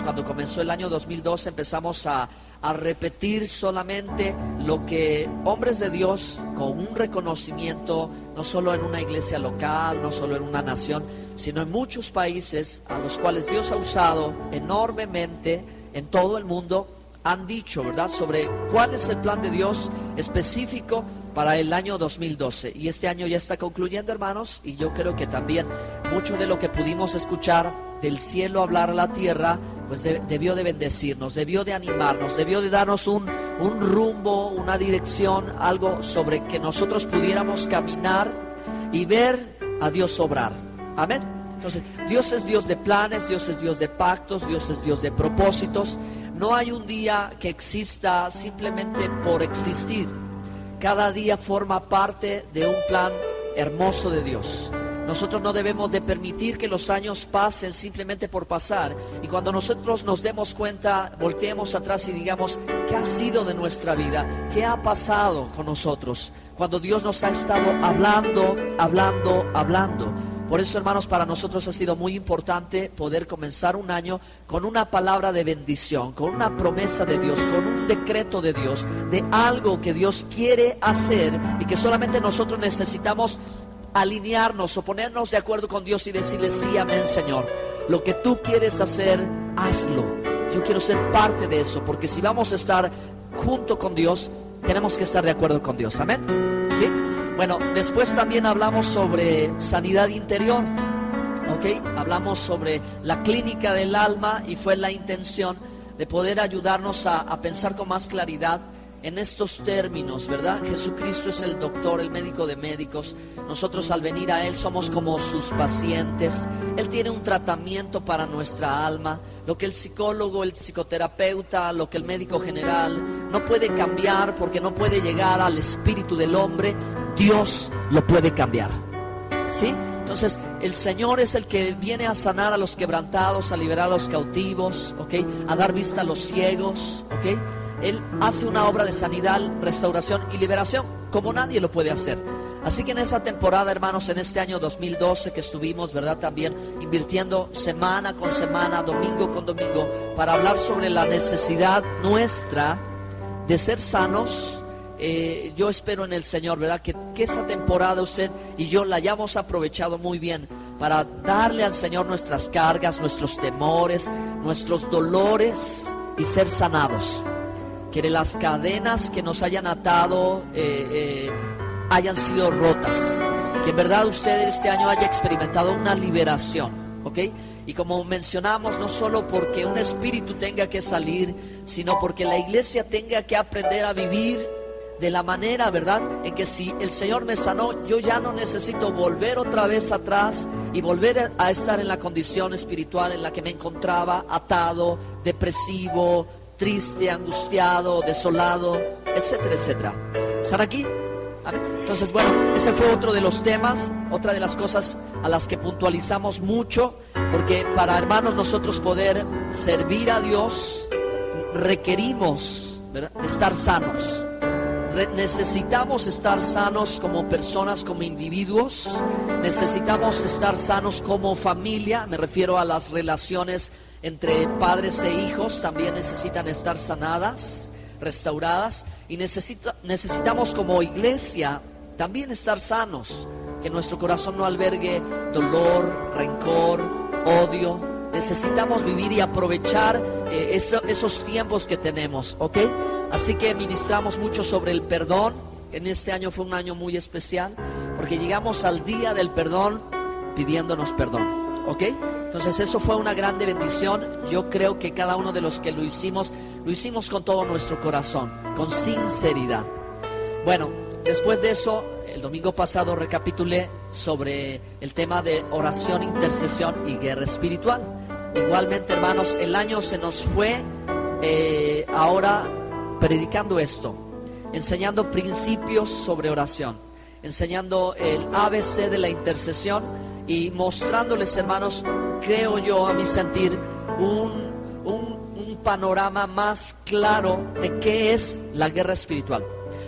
cuando comenzó el año 2012, empezamos a repetir solamente lo que hombres de Dios con un reconocimiento, no solo en una iglesia local, no solo en una nación, sino en muchos países a los cuales Dios ha usado enormemente en todo el mundo, han dicho, ¿verdad?, sobre cuál es el plan de Dios específico para el año 2012. Y este año ya está concluyendo, hermanos, y yo creo que también mucho de lo que pudimos escuchar del cielo hablar a la tierra, pues debió de bendecirnos, debió de animarnos, debió de darnos un rumbo, una dirección, algo sobre que nosotros pudiéramos caminar y ver a Dios obrar. Amén. Entonces, Dios es Dios de planes, Dios es Dios de pactos, Dios es Dios de propósitos. No hay un día que exista simplemente por existir. Cada día forma parte de un plan hermoso de Dios. Nosotros no debemos de permitir que los años pasen simplemente por pasar. Y cuando nosotros nos demos cuenta, volteemos atrás y digamos, ¿qué ha sido de nuestra vida? ¿Qué ha pasado con nosotros? Cuando Dios nos ha estado hablando. Por eso, hermanos, para nosotros ha sido muy importante poder comenzar un año con una palabra de bendición, con una promesa de Dios, con un decreto de Dios, de algo que Dios quiere hacer y que solamente nosotros necesitamos alinearnos o ponernos de acuerdo con Dios y decirle, sí, amén, Señor, lo que tú quieres hacer, hazlo. Yo quiero ser parte de eso, porque si vamos a estar junto con Dios, tenemos que estar de acuerdo con Dios, amén. ¿Sí? Bueno, después también hablamos sobre sanidad interior, ¿ok? Hablamos sobre la clínica del alma y fue la intención de poder ayudarnos a pensar con más claridad en estos términos, ¿verdad? Jesucristo es el doctor, el médico de médicos. Nosotros al venir a Él somos como sus pacientes. Él tiene un tratamiento para nuestra alma. Lo que el psicólogo, el psicoterapeuta, lo que el médico general no puede cambiar porque no puede llegar al espíritu del hombre, Dios lo puede cambiar, ¿sí? Entonces el Señor es el que viene a sanar a los quebrantados, a liberar a los cautivos, ¿ok? A dar vista a los ciegos, ¿ok? Él hace una obra de sanidad, restauración y liberación como nadie lo puede hacer. Así que en esa temporada, hermanos, en este año 2012 que estuvimos, ¿verdad?, también invirtiendo semana con semana, domingo con domingo, para hablar sobre la necesidad nuestra de ser sanos. Yo espero en el Señor, ¿verdad?, que esa temporada usted y yo la hayamos aprovechado muy bien para darle al Señor nuestras cargas, nuestros temores, nuestros dolores y ser sanados. Que las cadenas que nos hayan atado hayan sido rotas. Que en verdad usted este año haya experimentado una liberación, ¿ok? Y como mencionamos, no solo porque un espíritu tenga que salir, sino porque la iglesia tenga que aprender a vivir de la manera, ¿verdad?, en que si el Señor me sanó, yo ya no necesito volver otra vez atrás y volver a estar en la condición espiritual en la que me encontraba, atado, depresivo, triste, angustiado, desolado, etcétera, etcétera. ¿Están aquí? ¿Amén? Entonces, bueno, ese fue otro de los temas, otra de las cosas a las que puntualizamos mucho, porque para, hermanos, nosotros poder servir a Dios requerimos, ¿verdad?, de estar sanos. Necesitamos estar sanos como personas, como individuos. Necesitamos estar sanos como familia. Me refiero a las relaciones entre padres e hijos. También necesitan estar sanadas, restauradas. Y necesitamos como iglesia también estar sanos. Que nuestro corazón no albergue dolor, rencor, odio. Necesitamos vivir y aprovechar esos tiempos que tenemos, ¿ok? Así que ministramos mucho sobre el perdón. En este año fue un año muy especial, porque llegamos al día del perdón pidiéndonos perdón, ¿ok? Entonces eso fue una grande bendición. Yo creo que cada uno de los que lo hicimos con todo nuestro corazón, con sinceridad. Bueno, después de eso, el domingo pasado recapitulé sobre el tema de oración, intercesión y guerra espiritual. Igualmente, hermanos, el año se nos fue ahora predicando esto, enseñando principios sobre oración, enseñando el ABC de la intercesión y mostrándoles, hermanos, creo yo, a mi sentir, un panorama más claro de qué es la guerra espiritual.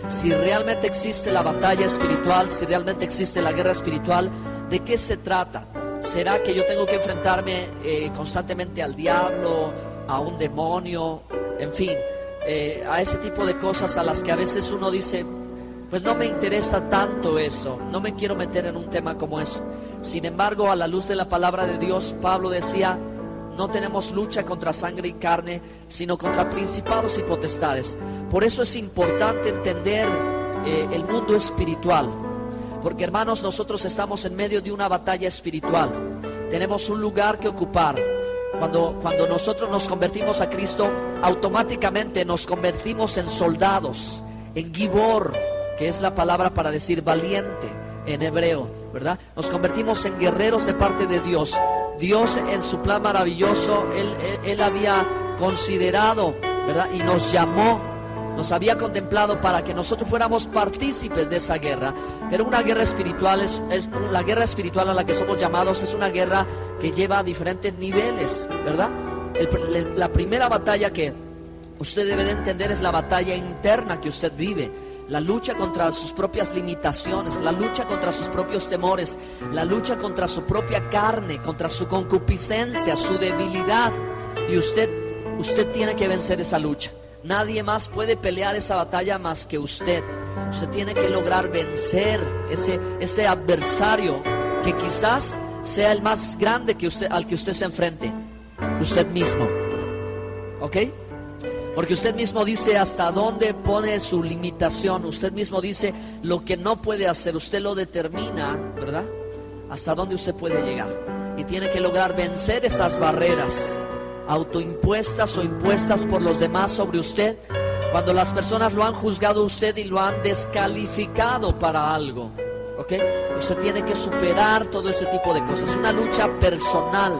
Si realmente existe la batalla espiritual, si realmente existe la guerra espiritual, ¿de qué se trata? ¿Será que yo tengo que enfrentarme constantemente al diablo a un demonio, en fin, a ese tipo de cosas a las que a veces uno dice, pues no me interesa tanto eso, no me quiero meter en un tema como eso. Sin embargo, a la luz de la palabra de Dios, Pablo decía, no tenemos lucha contra sangre y carne, sino contra principados y potestades. Por eso es importante entender el mundo espiritual, porque hermanos, nosotros estamos en medio de una batalla espiritual. Tenemos un lugar que ocupar. Cuando nosotros nos convertimos a Cristo, automáticamente nos convertimos en soldados, en gibor, que es la palabra para decir valiente en hebreo, ¿verdad? Nos convertimos en guerreros de parte de Dios. Dios, en su plan maravilloso, Él había considerado, ¿verdad? Y nos llamó, nos había contemplado para que nosotros fuéramos partícipes de esa guerra. Pero una guerra espiritual es la guerra espiritual a la que somos llamados, es una guerra que lleva a diferentes niveles, ¿verdad? La primera batalla que usted debe de entender es la batalla interna que usted vive. La lucha contra sus propias limitaciones, la lucha contra sus propios temores, la lucha contra su propia carne, contra su concupiscencia, su debilidad. Y usted tiene que vencer esa lucha. Nadie más puede pelear esa batalla más que usted. Usted tiene que lograr vencer ese adversario que quizás sea el más grande al que usted se enfrente. Usted mismo. ¿Ok? Porque usted mismo dice hasta dónde pone su limitación. Usted mismo dice lo que no puede hacer. Usted lo determina, ¿verdad? Hasta dónde usted puede llegar. Y tiene que lograr vencer esas barreras autoimpuestas o impuestas por los demás sobre usted. Cuando las personas lo han juzgado a usted y lo han descalificado para algo, ¿ok? Usted tiene que superar todo ese tipo de cosas. Una lucha personal.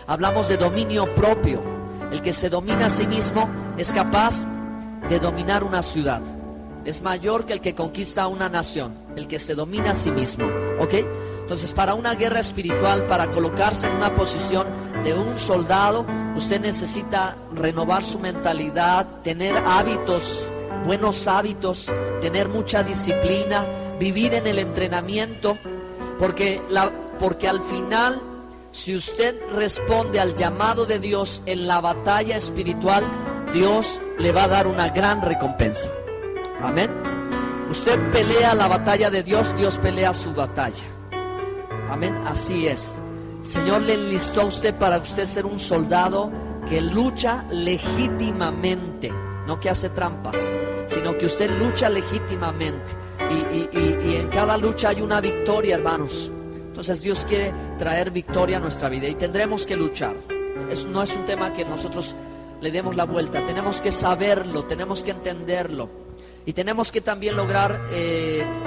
Hablamos de dominio propio. El que se domina a sí mismo es capaz de dominar una ciudad. Es mayor que el que conquista una nación. El que se domina a sí mismo, ¿ok? Entonces, para una guerra espiritual, para colocarse en una posición de un soldado, usted necesita renovar su mentalidad, tener hábitos, buenos hábitos, tener mucha disciplina, vivir en el entrenamiento, porque al final, si usted responde al llamado de Dios en la batalla espiritual, Dios le va a dar una gran recompensa. Amén. Usted pelea la batalla de Dios, Dios pelea su batalla. Amén, así es. El Señor le enlistó a usted para usted ser un soldado que lucha legítimamente, no que hace trampas, sino que usted lucha legítimamente. Y en cada lucha hay una victoria, hermanos. Entonces Dios quiere traer victoria a nuestra vida y tendremos que luchar. No es un tema que nosotros le demos la vuelta. Tenemos que saberlo, tenemos que entenderlo. Y tenemos que también lograr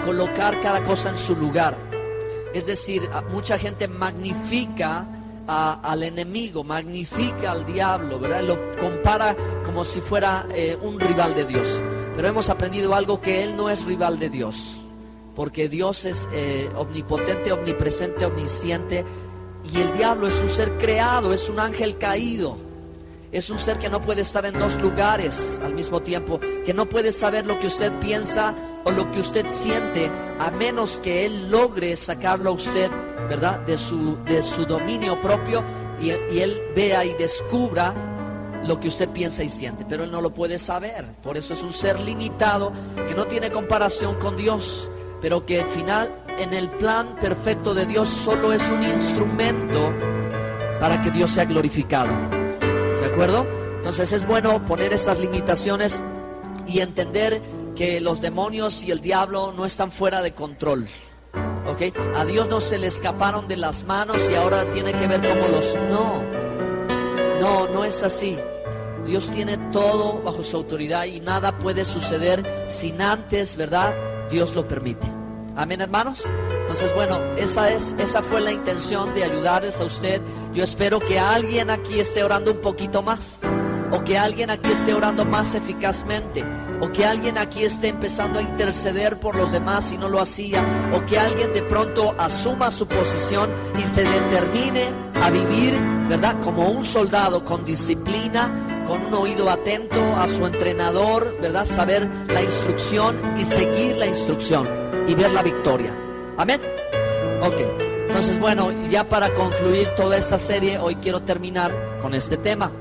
colocar cada cosa en su lugar. Es decir, mucha gente magnifica al enemigo, magnifica al diablo, ¿verdad? Lo compara como si fuera un rival de Dios. Pero hemos aprendido algo, que Él no es rival de Dios. Porque Dios es omnipotente, omnipresente, omnisciente. Y el diablo es un ser creado, es un ángel caído. Es un ser que no puede estar en dos lugares al mismo tiempo, que no puede saber lo que usted piensa o lo que usted siente, a menos que Él logre sacarlo a usted, ¿verdad? De su dominio propio y Él vea y descubra lo que usted piensa y siente. Pero Él no lo puede saber. Por eso es un ser limitado, que no tiene comparación con Dios, pero que al final, en el plan perfecto de Dios, solo es un instrumento para que Dios sea glorificado. ¿De acuerdo? Entonces es bueno poner esas limitaciones y entender que los demonios y el diablo no están fuera de control. ¿Ok? A Dios no se le escaparon de las manos y ahora tiene que ver cómo los... No es así. Dios tiene todo bajo su autoridad y nada puede suceder sin antes, ¿verdad?, Dios lo permite. Amén, hermanos. Entonces, bueno, esa fue la intención de ayudarles a usted. Yo espero que alguien aquí esté orando un poquito más, o que alguien aquí esté orando más eficazmente, o que alguien aquí esté empezando a interceder por los demás y no lo hacía, o que alguien de pronto asuma su posición y se determine a vivir, ¿verdad?, como un soldado, con disciplina, con un oído atento a su entrenador, ¿verdad?, saber la instrucción y seguir la instrucción y ver la victoria. Amén. Ok, entonces, bueno, ya para concluir toda esta serie, hoy quiero terminar con este tema.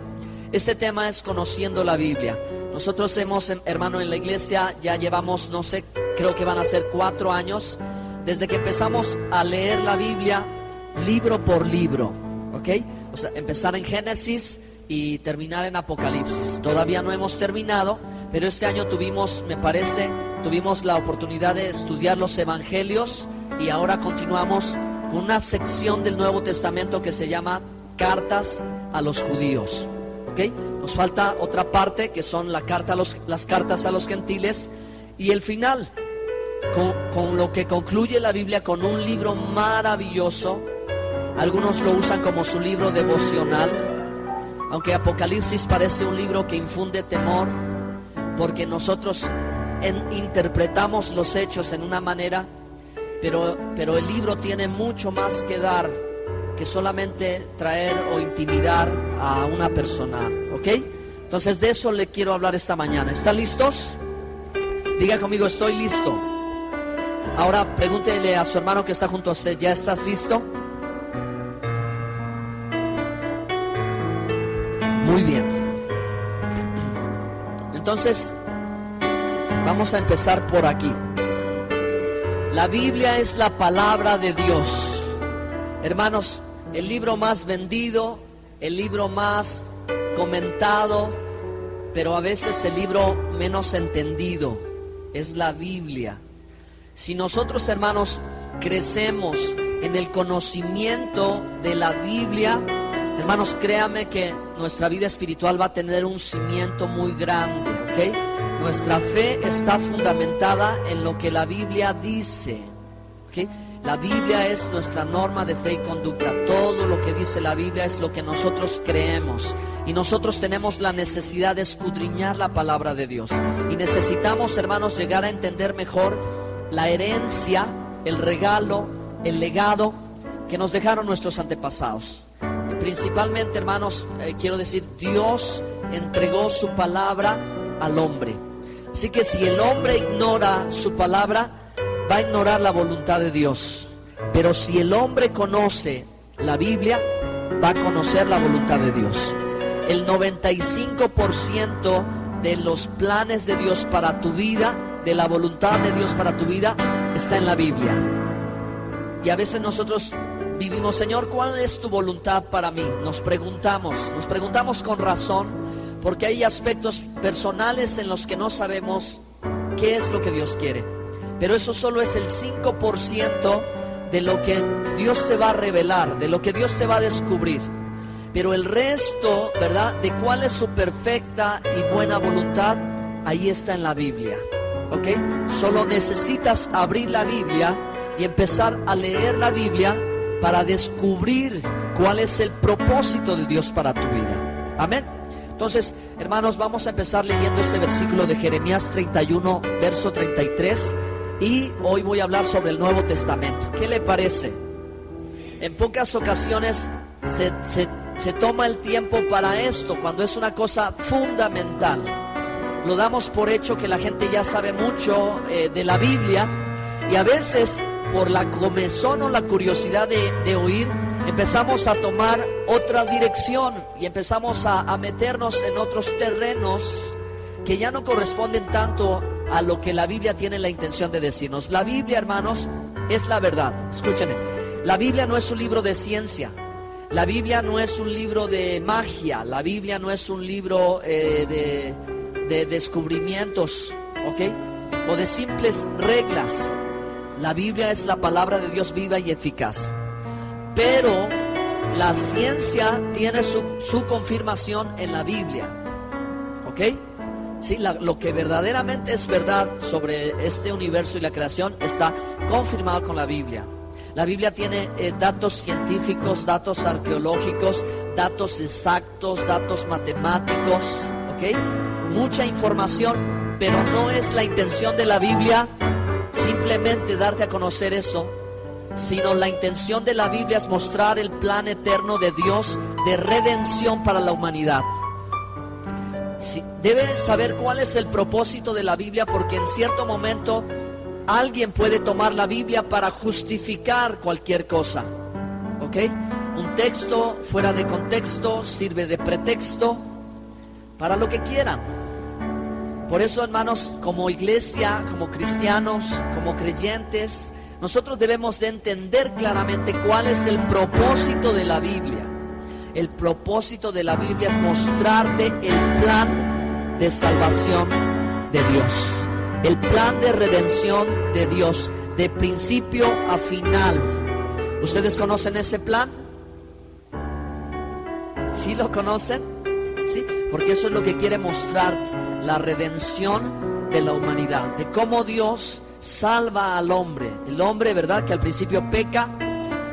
Este tema es conociendo la Biblia. Nosotros hemos, hermano, en la iglesia ya llevamos, no sé, creo que van a ser 4 años desde que empezamos a leer la Biblia libro por libro, ¿ok? O sea, empezar en Génesis y terminar en Apocalipsis. Todavía no hemos terminado, pero este año tuvimos, me parece, tuvimos la oportunidad de estudiar los evangelios y ahora continuamos con una sección del Nuevo Testamento que se llama Cartas a los Judíos, ¿ok? Nos falta otra parte que son las cartas a los gentiles y el final, con lo que concluye la Biblia con un libro maravilloso. Algunos lo usan como su libro devocional, aunque Apocalipsis parece un libro que infunde temor, porque nosotros interpretamos los hechos en una manera, pero el libro tiene mucho más que dar que solamente traer o intimidar a una persona, ¿ok? Entonces de eso le quiero hablar esta mañana. ¿Están listos? Diga conmigo, estoy listo. Ahora pregúntele a su hermano que está junto a usted, ¿ya estás listo? Muy bien. Entonces, vamos a empezar por aquí. La Biblia es la palabra de Dios. Hermanos, el libro más vendido, el libro más comentado, pero a veces el libro menos entendido, es la Biblia. Si nosotros, hermanos, crecemos en el conocimiento de la Biblia, hermanos, créame que nuestra vida espiritual va a tener un cimiento muy grande, ¿ok? Nuestra fe está fundamentada en lo que la Biblia dice, ¿ok? La Biblia es nuestra norma de fe y conducta. Todo lo que dice la Biblia es lo que nosotros creemos. Y nosotros tenemos la necesidad de escudriñar la palabra de Dios. Y necesitamos, hermanos, llegar a entender mejor la herencia, el regalo, el legado que nos dejaron nuestros antepasados. Y principalmente, hermanos, quiero decir, Dios entregó su palabra al hombre. Así que si el hombre ignora su palabra, va a ignorar la voluntad de Dios. Pero si el hombre conoce la Biblia, va a conocer la voluntad de Dios. El 95% de los planes de Dios para tu vida, de la voluntad de Dios para tu vida, está en la Biblia. Y a veces nosotros vivimos, Señor, ¿cuál es tu voluntad para mí? Nos preguntamos con razón, porque hay aspectos personales en los que no sabemos qué es lo que Dios quiere. Pero eso solo es el 5% de lo que Dios te va a revelar, de lo que Dios te va a descubrir. Pero el resto, ¿verdad?, de cuál es su perfecta y buena voluntad, ahí está en la Biblia, ¿ok? Solo necesitas abrir la Biblia y empezar a leer la Biblia para descubrir cuál es el propósito de Dios para tu vida. Amén. Entonces, hermanos, vamos a empezar leyendo este versículo de Jeremías 31, verso 33. Y hoy voy a hablar sobre el Nuevo Testamento. ¿Qué le parece? En pocas ocasiones se toma el tiempo para esto, cuando es una cosa fundamental. Lo damos por hecho que la gente ya sabe mucho de la Biblia, y a veces por la comezón o la curiosidad de oír, empezamos a tomar otra dirección y empezamos a meternos en otros terrenos que ya no corresponden tanto a lo que la Biblia tiene la intención de decirnos. La Biblia, hermanos, es la verdad. Escúchenme, la Biblia no es un libro de ciencia, la Biblia no es un libro de magia, la Biblia no es un libro de descubrimientos, ¿ok?, o de simples reglas. La Biblia es la palabra de Dios viva y eficaz. Pero la ciencia tiene su confirmación en la Biblia, ¿ok? Sí, lo que verdaderamente es verdad sobre este universo y la creación está confirmado con la Biblia. La Biblia tiene datos científicos, datos arqueológicos, datos exactos, datos matemáticos, ¿ok? Mucha información, pero no es la intención de la Biblia simplemente darte a conocer eso, sino la intención de la Biblia es mostrar el plan eterno de Dios de redención para la humanidad. Debes saber cuál es el propósito de la Biblia, porque en cierto momento alguien puede tomar la Biblia para justificar cualquier cosa, ¿ok? Un texto fuera de contexto sirve de pretexto para lo que quieran. Por eso, hermanos, como iglesia, como cristianos, como creyentes, nosotros debemos de entender claramente cuál es el propósito de la Biblia. El propósito de la Biblia es mostrarte el plan de salvación de Dios, el plan de redención de Dios, de principio a final. ¿Ustedes conocen ese plan? ¿Sí lo conocen? Sí, porque eso es lo que quiere mostrar, la redención de la humanidad, de cómo Dios salva al hombre. El hombre, ¿verdad?, que al principio peca,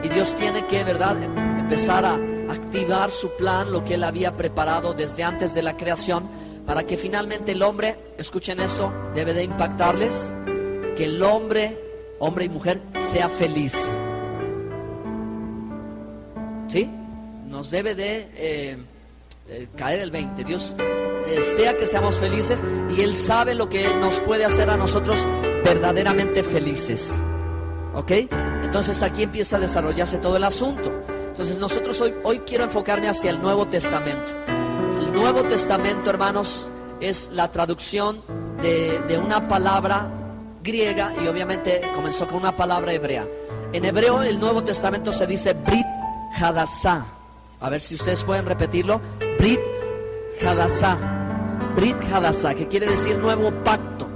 y Dios tiene que, ¿verdad?, empezar a activar su plan, lo que Él había preparado desde antes de la creación, para que finalmente el hombre, escuchen esto, debe de impactarles, que el hombre y mujer, sea feliz. ¿Sí? Nos debe de caer el 20. Dios desea que seamos felices, y Él sabe lo que Él nos puede hacer a nosotros verdaderamente felices. ¿Ok? Entonces aquí empieza a desarrollarse todo el asunto. Entonces nosotros hoy quiero enfocarme hacia el Nuevo Testamento. El Nuevo Testamento, hermanos, es la traducción de una palabra griega, y obviamente comenzó con una palabra hebrea. En hebreo el Nuevo Testamento se dice Brit Hadassah. A ver si ustedes pueden repetirlo. Brit Hadassah. Brit Hadassah, que quiere decir nuevo pacto.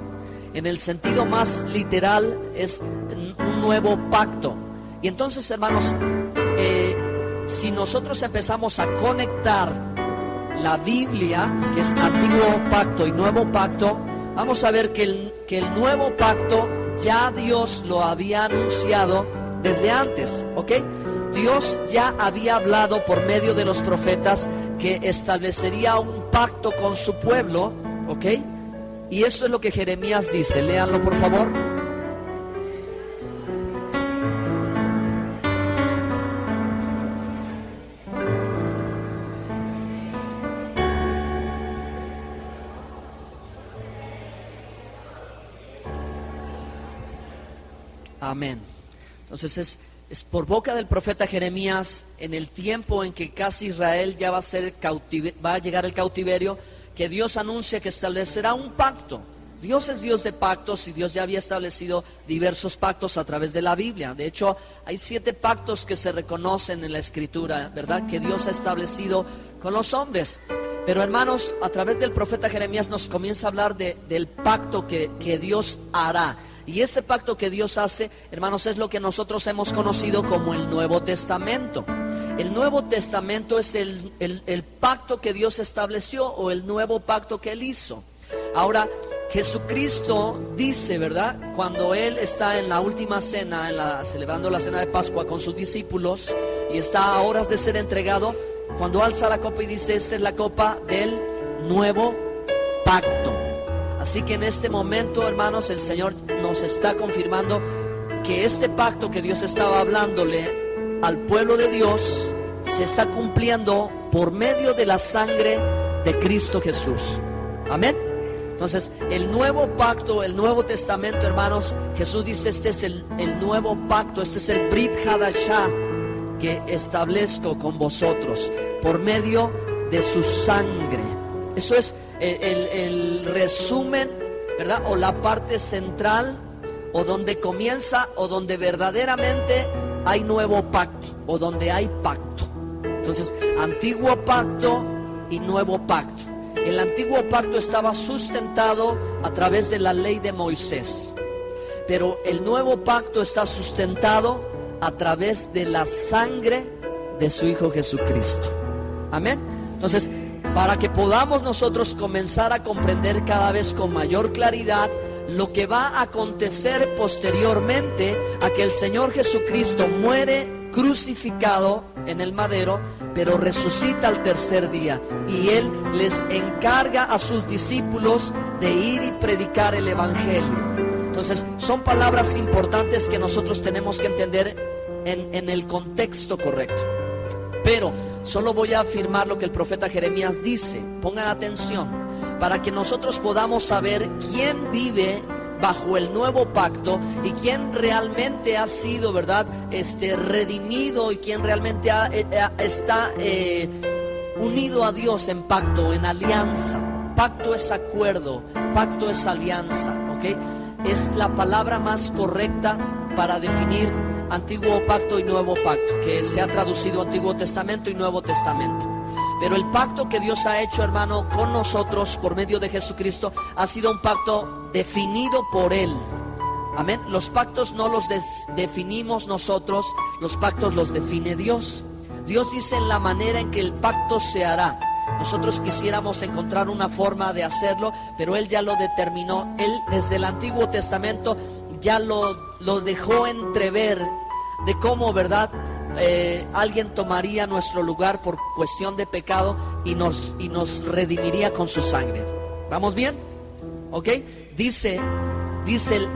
En el sentido más literal es un nuevo pacto. Y entonces, hermanos, si nosotros empezamos a conectar la Biblia, que es Antiguo Pacto y Nuevo Pacto, vamos a ver que el Nuevo Pacto ya Dios lo había anunciado desde antes, ¿ok? Dios ya había hablado por medio de los profetas que establecería un pacto con su pueblo, ¿ok? Y eso es lo que Jeremías dice. Léanlo, por favor. Amén. Entonces es por boca del profeta Jeremías, en el tiempo en que casi Israel ya va a llegar el cautiverio, que Dios anuncia que establecerá un pacto. Dios es Dios de pactos, y Dios ya había establecido diversos pactos a través de la Biblia. De hecho, hay 7 pactos que se reconocen en la Escritura, ¿verdad?, que Dios ha establecido con los hombres. Pero, hermanos, a través del profeta Jeremías nos comienza a hablar del pacto que Dios hará. Y ese pacto que Dios hace, hermanos, es lo que nosotros hemos conocido como el Nuevo Testamento. El Nuevo Testamento es el pacto que Dios estableció, o el nuevo pacto que Él hizo. Ahora, Jesucristo dice, ¿verdad?, cuando Él está en la última cena, celebrando la cena de Pascua con sus discípulos, y está a horas de ser entregado, cuando alza la copa y dice: esta es la copa del nuevo pacto. Así que en este momento, hermanos, el Señor nos está confirmando que este pacto que Dios estaba hablándole al pueblo de Dios se está cumpliendo por medio de la sangre de Cristo Jesús. Amén. Entonces, el nuevo pacto, el Nuevo Testamento, hermanos, Jesús dice: este es el nuevo pacto, este es el Brit Hadashah que establezco con vosotros por medio de su sangre. Eso es el resumen, ¿verdad?, o la parte central, o donde comienza, o donde verdaderamente hay nuevo pacto, o donde hay pacto. Entonces, antiguo pacto y nuevo pacto. El antiguo pacto estaba sustentado a través de la ley de Moisés, pero el nuevo pacto está sustentado a través de la sangre de su Hijo Jesucristo. Amén. Entonces, para que podamos nosotros comenzar a comprender cada vez con mayor claridad lo que va a acontecer posteriormente a que el Señor Jesucristo muere crucificado en el madero, pero resucita al tercer día, y Él les encarga a sus discípulos de ir y predicar el Evangelio. Entonces, son palabras importantes que nosotros tenemos que entender en el contexto correcto. Pero solo voy a afirmar lo que el profeta Jeremías dice. Pongan atención, para que nosotros podamos saber quién vive bajo el nuevo pacto y quién realmente ha sido, ¿verdad?, redimido, y quién realmente está unido a Dios en pacto, en alianza. Pacto es acuerdo, pacto es alianza, ¿ok? Es la palabra más correcta para definir antiguo pacto y nuevo pacto, que se ha traducido Antiguo Testamento y Nuevo Testamento. Pero el pacto que Dios ha hecho, hermano, con nosotros por medio de Jesucristo, ha sido un pacto definido por Él. Amén. Los pactos no los definimos nosotros, los pactos los define Dios. Dios dice en la manera en que el pacto se hará. Nosotros quisiéramos encontrar una forma de hacerlo, pero Él ya lo determinó. Él desde el Antiguo Testamento ya lo dejó entrever de cómo, ¿verdad? Alguien tomaría nuestro lugar por cuestión de pecado y nos redimiría con su sangre. ¿Vamos bien? ¿Ok? Dice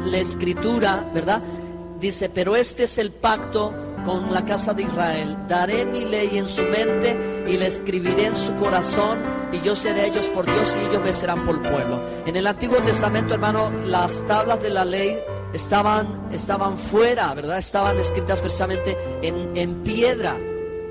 la Escritura, ¿verdad? Dice, pero este es el pacto con la casa de Israel. Daré mi ley en su mente y la escribiré en su corazón, y yo seré ellos por Dios y ellos me serán por pueblo. En el Antiguo Testamento, hermano, las tablas de la ley estaban fuera, ¿verdad? Estaban escritas precisamente en piedra,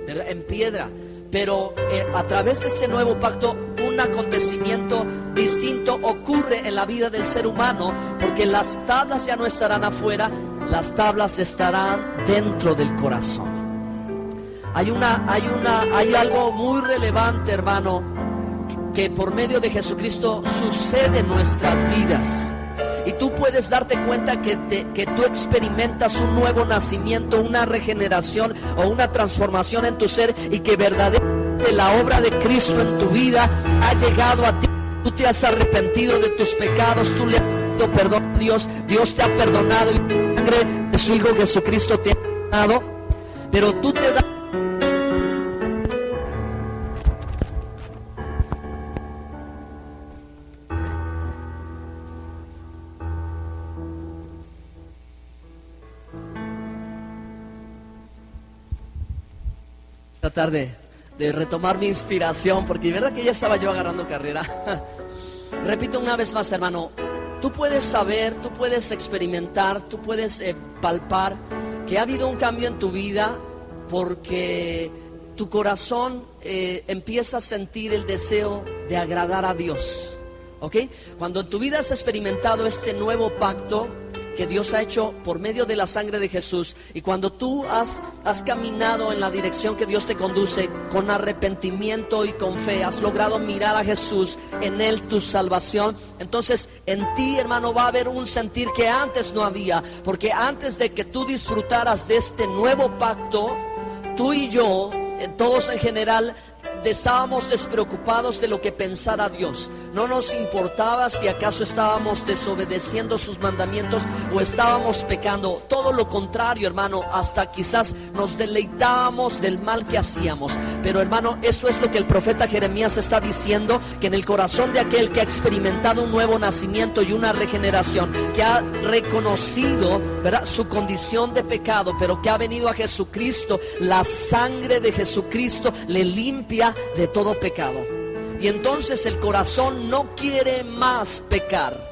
¿verdad? En piedra. Pero a través de este nuevo pacto, un acontecimiento distinto ocurre en la vida del ser humano, porque las tablas ya no estarán afuera, las tablas estarán dentro del corazón. Hay algo muy relevante, hermano, que por medio de Jesucristo sucede en nuestras vidas. Y tú puedes darte cuenta que tú experimentas un nuevo nacimiento, una regeneración o una transformación en tu ser, y que verdaderamente la obra de Cristo en tu vida ha llegado a ti. Tú te has arrepentido de tus pecados, tú le has pedido perdón a Dios, Dios te ha perdonado y la sangre de su Hijo Jesucristo te ha perdonado. Pero tú te das tratar de retomar mi inspiración, porque de verdad que ya estaba yo agarrando carrera. Repito una vez más, hermano, tú puedes saber, tú puedes experimentar, tú puedes palpar que ha habido un cambio en tu vida, porque tu corazón empieza a sentir el deseo de agradar a Dios, ¿ok? Cuando en tu vida has experimentado este nuevo pacto que Dios ha hecho por medio de la sangre de Jesús, y cuando tú has caminado en la dirección que Dios te conduce con arrepentimiento y con fe, has logrado mirar a Jesús, en Él tu salvación, entonces en ti, hermano, va a haber un sentir que antes no había, porque antes de que tú disfrutaras de este nuevo pacto, tú y yo, todos en general, estábamos despreocupados de lo que pensara Dios. No nos importaba si acaso estábamos desobedeciendo sus mandamientos o estábamos pecando. Todo lo contrario, hermano, hasta quizás nos deleitábamos del mal que hacíamos. Pero, hermano, eso es lo que el profeta Jeremías está diciendo, que en el corazón de aquel que ha experimentado un nuevo nacimiento y una regeneración, que ha reconocido, ¿verdad?, su condición de pecado, pero que ha venido a Jesucristo, la sangre de Jesucristo le limpia de todo pecado, y entonces el corazón no quiere más pecar.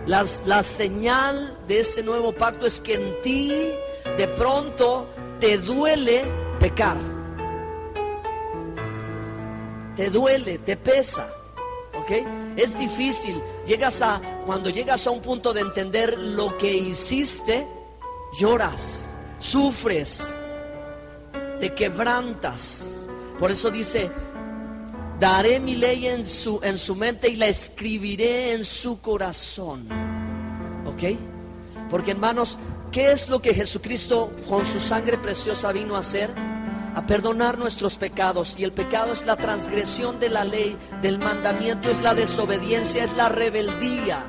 La señal de este nuevo pacto es que en ti de pronto te duele pecar, te duele, te pesa, ¿ok? Es difícil, cuando llegas a un punto de entender lo que hiciste, lloras, sufres, te quebrantas. Por eso dice, daré mi ley en su mente y la escribiré en su corazón. ¿Ok? Porque, hermanos, ¿qué es lo que Jesucristo con su sangre preciosa vino a hacer? A perdonar nuestros pecados. Y el pecado es la transgresión de la ley, del mandamiento, es la desobediencia, es la rebeldía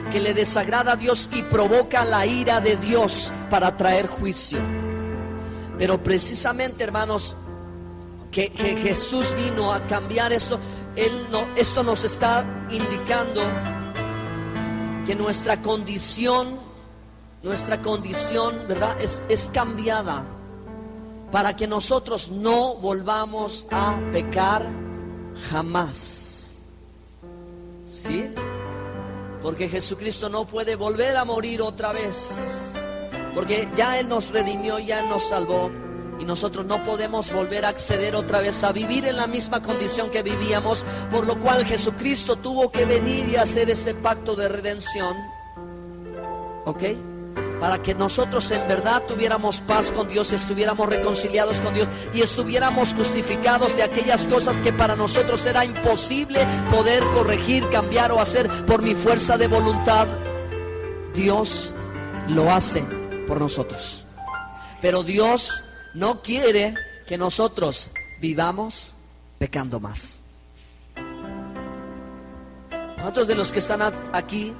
que le desagrada a Dios y provoca la ira de Dios para traer juicio. Pero precisamente, hermanos, que Jesús vino a cambiar esto. Esto nos está indicando que nuestra condición, ¿verdad?, es cambiada, para que nosotros no volvamos a pecar jamás. ¿Sí? Porque Jesucristo no puede volver a morir otra vez, porque ya Él nos redimió, ya Él nos salvó, y nosotros no podemos volver a acceder otra vez a vivir en la misma condición que vivíamos, por lo cual Jesucristo tuvo que venir y hacer ese pacto de redención, ¿ok? Para que nosotros en verdad tuviéramos paz con Dios, estuviéramos reconciliados con Dios y estuviéramos justificados de aquellas cosas que para nosotros era imposible poder corregir, cambiar o hacer por mi fuerza de voluntad. Dios lo hace por nosotros. Pero Dios no quiere que nosotros vivamos pecando más. ¿Cuántos de los que están aquí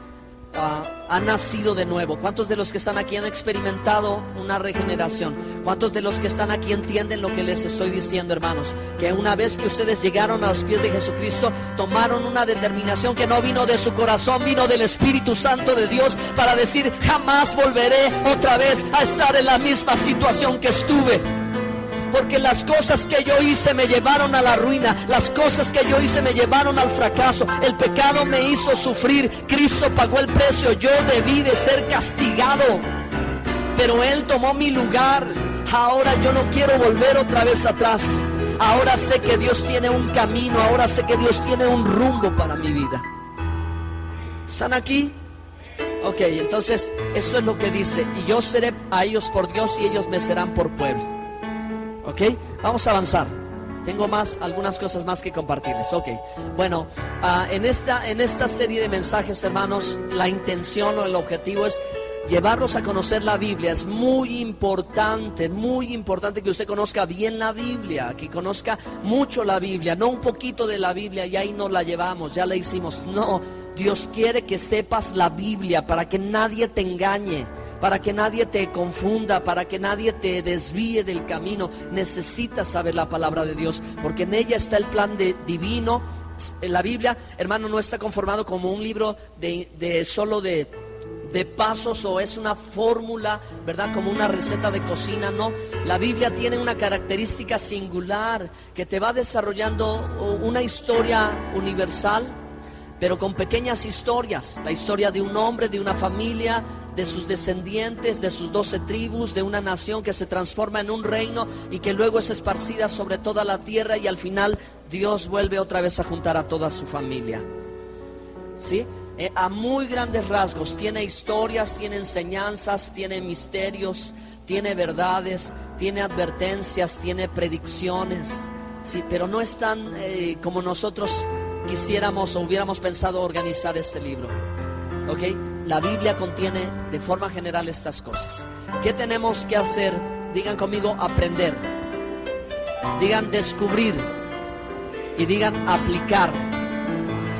han nacido de nuevo? ¿Cuántos de los que están aquí han experimentado una regeneración? ¿Cuántos de los que están aquí entienden lo que les estoy diciendo, hermanos? Que una vez que ustedes llegaron a los pies de Jesucristo, tomaron una determinación que no vino de su corazón, vino del Espíritu Santo de Dios, para decir: jamás volveré otra vez a estar en la misma situación que estuve. Porque las cosas que yo hice me llevaron a la ruina. Las cosas que yo hice me llevaron al fracaso. El pecado me hizo sufrir. Cristo pagó el precio. Yo debí de ser castigado, pero Él tomó mi lugar. Ahora yo no quiero volver otra vez atrás. Ahora sé que Dios tiene un camino. Ahora sé que Dios tiene un rumbo para mi vida. ¿Están aquí? Ok, entonces eso es lo que dice: y yo seré a ellos por Dios y ellos me serán por pueblo. Ok, vamos a avanzar. Tengo algunas cosas más que compartirles. Ok, bueno, en esta serie de mensajes, hermanos, la intención o el objetivo es llevarlos a conocer la Biblia. Es muy importante que usted conozca bien la Biblia, que conozca mucho la Biblia, no un poquito de la Biblia y ahí nos la llevamos, ya la hicimos. No, Dios quiere que sepas la Biblia para que nadie te engañe, para que nadie te confunda, para que nadie te desvíe del camino. Necesitas saber la palabra de Dios, porque en ella está el plan divino. La Biblia, hermano, no está conformado como un libro solo de pasos, o es una fórmula, ¿verdad? Como una receta de cocina. No, la Biblia tiene una característica singular que te va desarrollando una historia universal, pero con pequeñas historias. La historia de un hombre, de una familia, de sus descendientes, de sus 12 tribus, de una nación que se transforma en un reino y que luego es esparcida sobre toda la tierra, y al final Dios vuelve otra vez a juntar a toda su familia. ¿Sí? A muy grandes rasgos tiene historias, tiene enseñanzas, tiene misterios, tiene verdades, tiene advertencias, tiene predicciones. Sí, pero no es tan como nosotros quisiéramos o hubiéramos pensado organizar este libro. ¿Ok? La Biblia contiene de forma general estas cosas. ¿Qué tenemos que hacer? Digan conmigo: aprender. Digan descubrir. Y digan aplicar.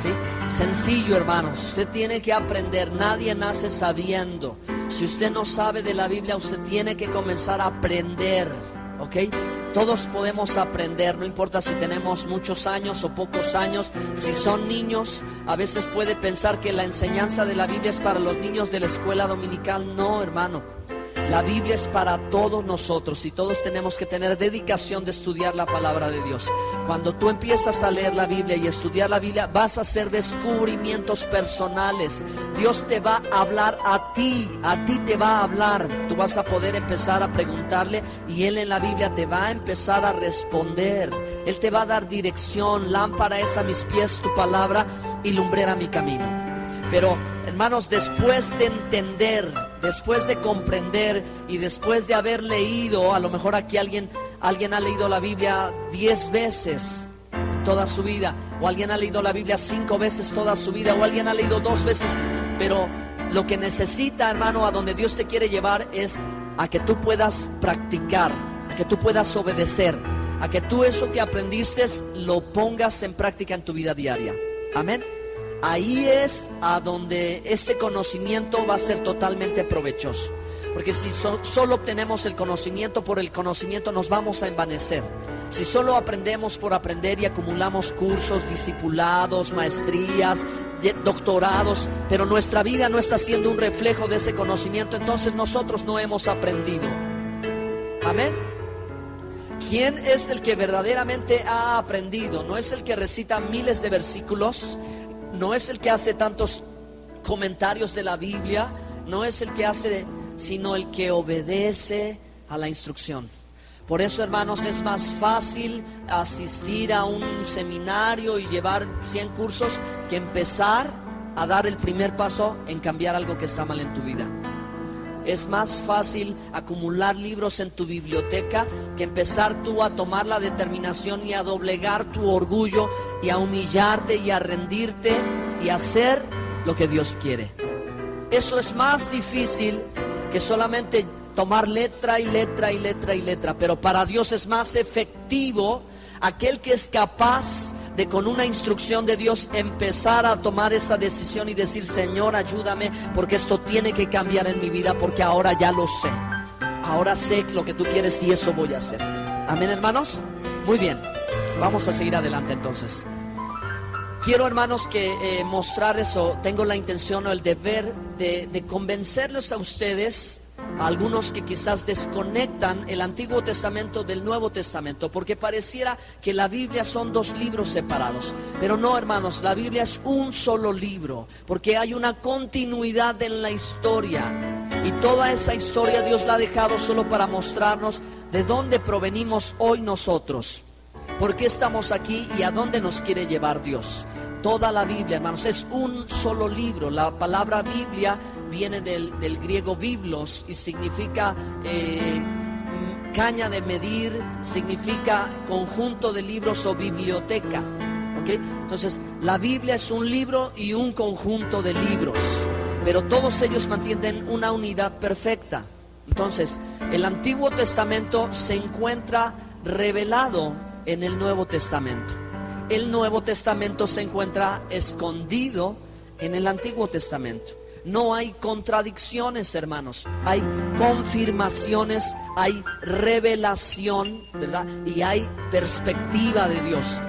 ¿Sí? Sencillo, hermanos. Usted tiene que aprender. Nadie nace sabiendo. Si usted no sabe de la Biblia, usted tiene que comenzar a aprender. ¿Ok? Todos podemos aprender, no importa si tenemos muchos años o pocos años. Si son niños, a veces puede pensar que la enseñanza de la Biblia es para los niños de la escuela dominical. No, hermano. La Biblia es para todos nosotros y todos tenemos que tener dedicación de estudiar la palabra de Dios. Cuando tú empiezas a leer la Biblia y estudiar la Biblia, vas a hacer descubrimientos personales. Dios te va a hablar a ti te va a hablar. Tú vas a poder empezar a preguntarle y Él en la Biblia te va a empezar a responder. Él te va a dar dirección. Lámpara es a mis pies tu palabra y lumbrera mi camino. Pero, hermanos, después de entender, después de comprender y después de haber leído, a lo mejor aquí alguien ha leído la Biblia 10 veces toda su vida, o alguien ha leído la Biblia 5 veces toda su vida, o alguien ha leído 2 veces, pero lo que necesita, hermano, a donde Dios te quiere llevar es a que tú puedas practicar, a que tú puedas obedecer, a que tú eso que aprendiste lo pongas en práctica en tu vida diaria. Amén. Ahí es a donde ese conocimiento va a ser totalmente provechoso. Porque si solo obtenemos el conocimiento por el conocimiento, nos vamos a envanecer. Si solo aprendemos por aprender y acumulamos cursos, discipulados, maestrías, doctorados, pero nuestra vida no está siendo un reflejo de ese conocimiento, entonces nosotros no hemos aprendido. Amén. ¿Quién es el que verdaderamente ha aprendido? No es el que recita miles de versículos, no es el que hace tantos comentarios de la Biblia, no es el que hace, sino el que obedece a la instrucción. Por eso, hermanos, es más fácil asistir a un seminario y llevar 100 cursos que empezar a dar el primer paso en cambiar algo que está mal en tu vida. Es más fácil acumular libros en tu biblioteca que empezar tú a tomar la determinación y a doblegar tu orgullo y a humillarte y a rendirte y a hacer lo que Dios quiere. Eso es más difícil que solamente tomar letra y letra y letra y letra, pero para Dios es más efectivo aquel que es capaz de, con una instrucción de Dios, empezar a tomar esa decisión y decir: Señor, ayúdame, porque esto tiene que cambiar en mi vida, porque ahora ya lo sé. Ahora sé lo que tú quieres y eso voy a hacer. Amén, hermanos. Muy bien, vamos a seguir adelante entonces. Quiero, hermanos, que mostrar eso. Tengo la intención o el deber de convencerles a ustedes, a algunos que quizás desconectan el Antiguo Testamento del Nuevo Testamento, porque pareciera que la Biblia son dos libros separados. Pero no, hermanos, la Biblia es un solo libro, porque hay una continuidad en la historia. Y toda esa historia Dios la ha dejado solo para mostrarnos de dónde provenimos hoy nosotros, por qué estamos aquí y a dónde nos quiere llevar Dios. Toda la Biblia, hermanos, es un solo libro. La palabra Biblia viene del griego biblos y significa caña de medir, significa conjunto de libros o biblioteca. ¿Okay? Entonces, la Biblia es un libro y un conjunto de libros, pero todos ellos mantienen una unidad perfecta. Entonces, el Antiguo Testamento se encuentra revelado en el Nuevo Testamento. El Nuevo Testamento se encuentra escondido en el Antiguo Testamento. No hay contradicciones, hermanos. Hay confirmaciones, hay revelación, ¿verdad? Y hay perspectiva de Dios.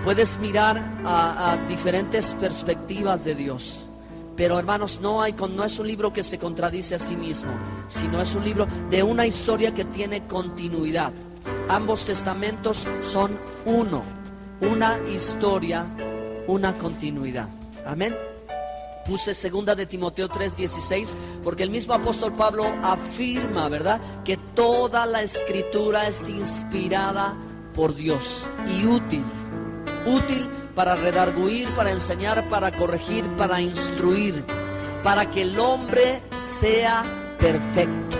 Puedes mirar a diferentes perspectivas de Dios. Pero, hermanos, no es un libro que se contradice a sí mismo, sino es un libro de una historia que tiene continuidad. Ambos testamentos son uno. Una historia, una continuidad. Amén. Puse 2 de Timoteo 3:16, porque el mismo apóstol Pablo afirma, ¿verdad?, que toda la escritura es inspirada por Dios y útil para redarguir, para enseñar, para corregir, para instruir, para que el hombre sea perfecto.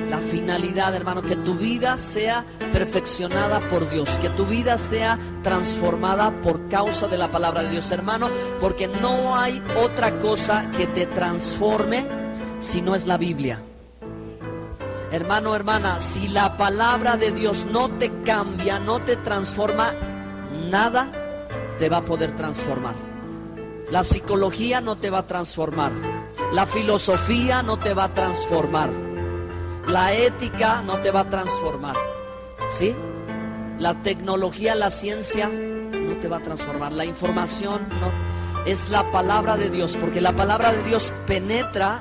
La finalidad, hermano, que tu vida sea perfeccionada por Dios, que tu vida sea transformada por causa de la palabra de Dios, hermano, porque no hay otra cosa que te transforme si no es la Biblia. Hermano, hermana, si la palabra de Dios no te cambia, no te transforma, nada te va a poder transformar. La psicología no te va a transformar, la filosofía no te va a transformar, la ética no te va a transformar, ¿sí? La tecnología, la ciencia no te va a transformar. La información no. Es la palabra de Dios, porque la palabra de Dios penetra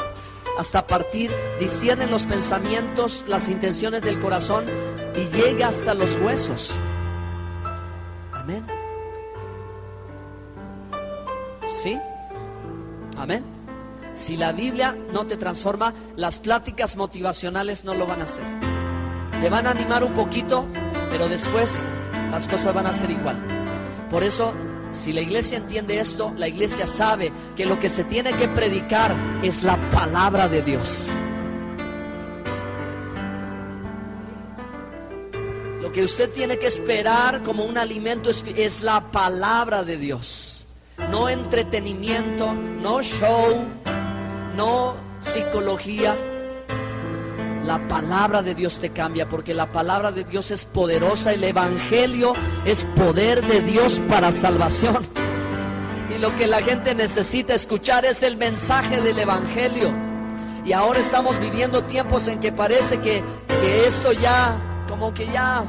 hasta partir, discierne los pensamientos, las intenciones del corazón y llega hasta los huesos. Amén. ¿Sí? Amén. Si la Biblia no te transforma, las pláticas motivacionales no lo van a hacer. Te van a animar un poquito, pero después las cosas van a ser igual. Por eso, si la iglesia entiende esto, la iglesia sabe que lo que se tiene que predicar es la palabra de Dios. Lo que usted tiene que esperar como un alimento es la palabra de Dios. No entretenimiento, no show, no psicología. La palabra de Dios te cambia, porque la palabra de Dios es poderosa. El evangelio es poder de Dios para salvación. Y lo que la gente necesita escuchar es el mensaje del evangelio. Y ahora estamos viviendo tiempos en que parece que esto ya, como que ya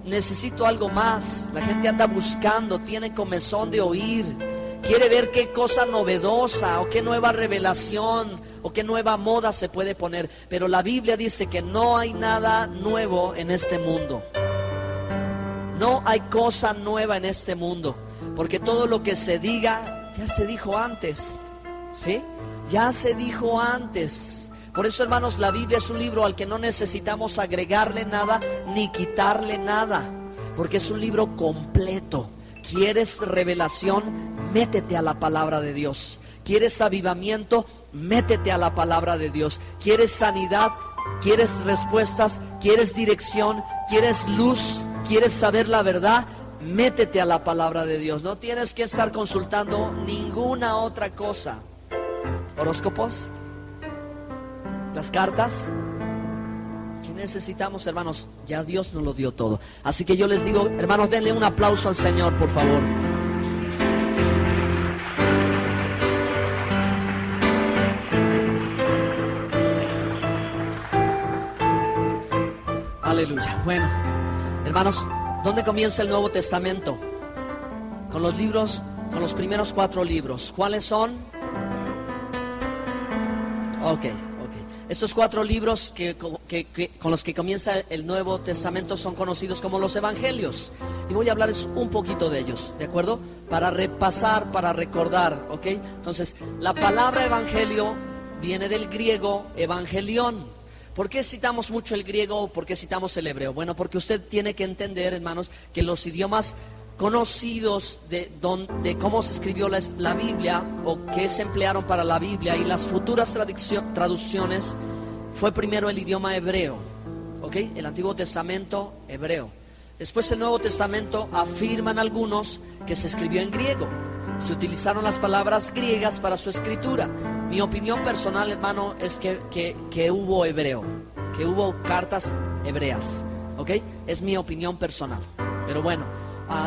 necesito algo más. La gente anda buscando, tiene comezón de oír, quiere ver qué cosa novedosa o qué nueva revelación o qué nueva moda se puede poner. Pero la Biblia dice que no hay nada nuevo en este mundo. No hay cosa nueva en este mundo, porque todo lo que se diga ya se dijo antes, ¿sí? Ya se dijo antes. Por eso, hermanos, la Biblia es un libro al que no necesitamos agregarle nada ni quitarle nada, porque es un libro completo. ¿Quieres revelación? Métete a la palabra de Dios. ¿Quieres avivamiento? Métete a la palabra de Dios. ¿Quieres sanidad? ¿Quieres respuestas? ¿Quieres dirección? ¿Quieres luz? ¿Quieres saber la verdad? Métete a la palabra de Dios. No tienes que estar consultando ninguna otra cosa. ¿Horóscopos? ¿Las cartas? ¿Qué necesitamos, hermanos? Ya Dios nos lo dio todo. Así que yo les digo, hermanos, denle un aplauso al Señor, por favor. Aleluya. Bueno, hermanos, ¿dónde comienza el Nuevo Testamento? Con los libros, con los primeros 4 libros. ¿Cuáles son? Ok. Estos 4 libros con los que comienza el Nuevo Testamento son conocidos como los Evangelios. Y voy a hablarles un poquito de ellos, ¿de acuerdo? Para repasar, para recordar, ¿ok? Entonces, la palabra evangelio viene del griego evangelión. ¿Por qué citamos mucho el griego o por qué citamos el hebreo? Bueno, porque usted tiene que entender, hermanos, que los idiomas conocidos de cómo se escribió la Biblia o qué se emplearon para la Biblia y las futuras traducciones, fue primero el idioma hebreo, ¿ok? El Antiguo Testamento hebreo. Después el Nuevo Testamento afirman algunos que se escribió en griego. Se utilizaron las palabras griegas para su escritura. Mi opinión personal, hermano, es que hubo hebreo, que hubo cartas hebreas, ¿ok? Es mi opinión personal. Pero bueno,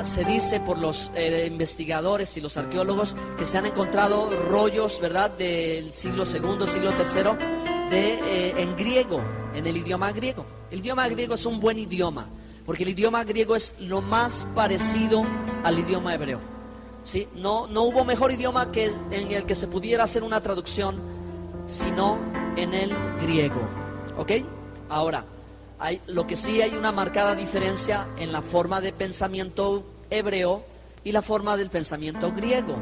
se dice por los investigadores y los arqueólogos que se han encontrado rollos, ¿verdad?, del siglo II, siglo III, en griego, en el idioma griego. El idioma griego es un buen idioma, porque el idioma griego es lo más parecido al idioma hebreo. ¿Sí? No hubo mejor idioma en el que se pudiera hacer una traducción, sino en el griego, ¿ok? Ahora, lo que sí hay una marcada diferencia en la forma de pensamiento hebreo y la forma del pensamiento griego.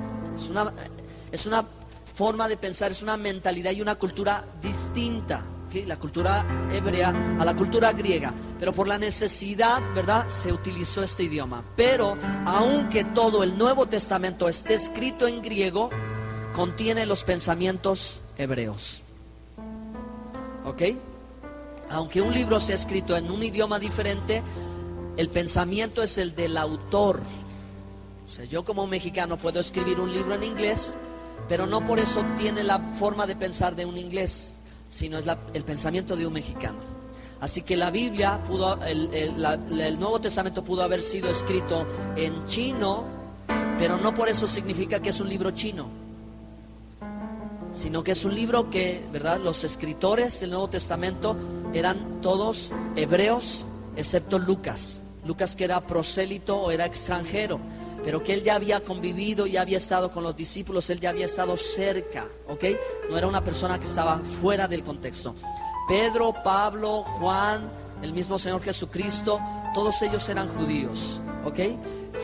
Es una forma de pensar, es una mentalidad y una cultura distinta, ¿okay? La cultura hebrea a la cultura griega, pero por la necesidad, ¿verdad?, se utilizó este idioma. Pero aunque todo el Nuevo Testamento esté escrito en griego, contiene los pensamientos hebreos, ¿ok? Aunque un libro sea escrito en un idioma diferente, el pensamiento es el del autor. O sea, yo como mexicano puedo escribir un libro en inglés, pero no por eso tiene la forma de pensar de un inglés, sino es el pensamiento de un mexicano. Así que la Biblia el Nuevo Testamento pudo haber sido escrito en chino, pero no por eso significa que es un libro chino, sino que es un libro que, ¿verdad?, los escritores del Nuevo Testamento eran todos hebreos, excepto Lucas, que era prosélito o era extranjero, pero que él ya había convivido, ya había estado con los discípulos, él ya había estado cerca, ¿ok? No era una persona que estaba fuera del contexto. Pedro, Pablo, Juan, el mismo Señor Jesucristo, todos ellos eran judíos, ¿ok?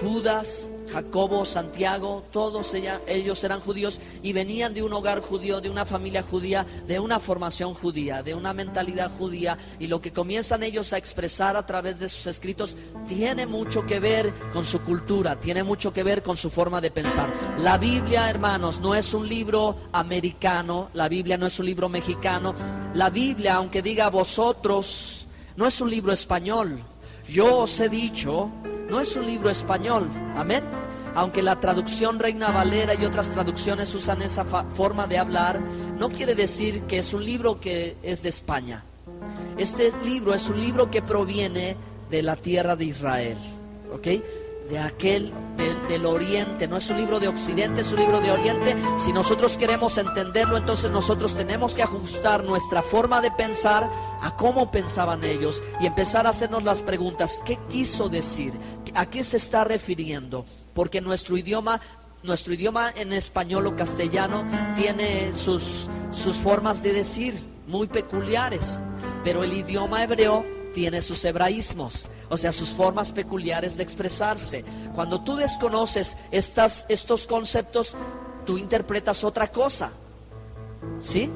Judas, Jacobo, Santiago, todos ellos eran judíos y venían de un hogar judío, de una familia judía, de una formación judía, de una mentalidad judía, y lo que comienzan ellos a expresar a través de sus escritos tiene mucho que ver con su cultura, tiene mucho que ver con su forma de pensar. La Biblia, hermanos, no es un libro americano, la Biblia no es un libro mexicano, la Biblia, aunque diga vosotros, no es un libro español. Yo os he dicho, no es un libro español, amén. Aunque la traducción Reina Valera y otras traducciones usan esa forma de hablar, no quiere decir que es un libro que es de España. Este libro es un libro que proviene de la tierra de Israel, ¿ok? Del oriente, no es un libro de occidente, es un libro de oriente. Si nosotros queremos entenderlo, entonces nosotros tenemos que ajustar nuestra forma de pensar a cómo pensaban ellos y empezar a hacernos las preguntas: ¿qué quiso decir? ¿A qué se está refiriendo? Porque nuestro idioma en español o castellano tiene sus formas de decir muy peculiares, pero el idioma hebreo tiene sus hebraísmos, o sea, sus formas peculiares de expresarse. Cuando tú desconoces estos conceptos, tú interpretas otra cosa, ¿sí?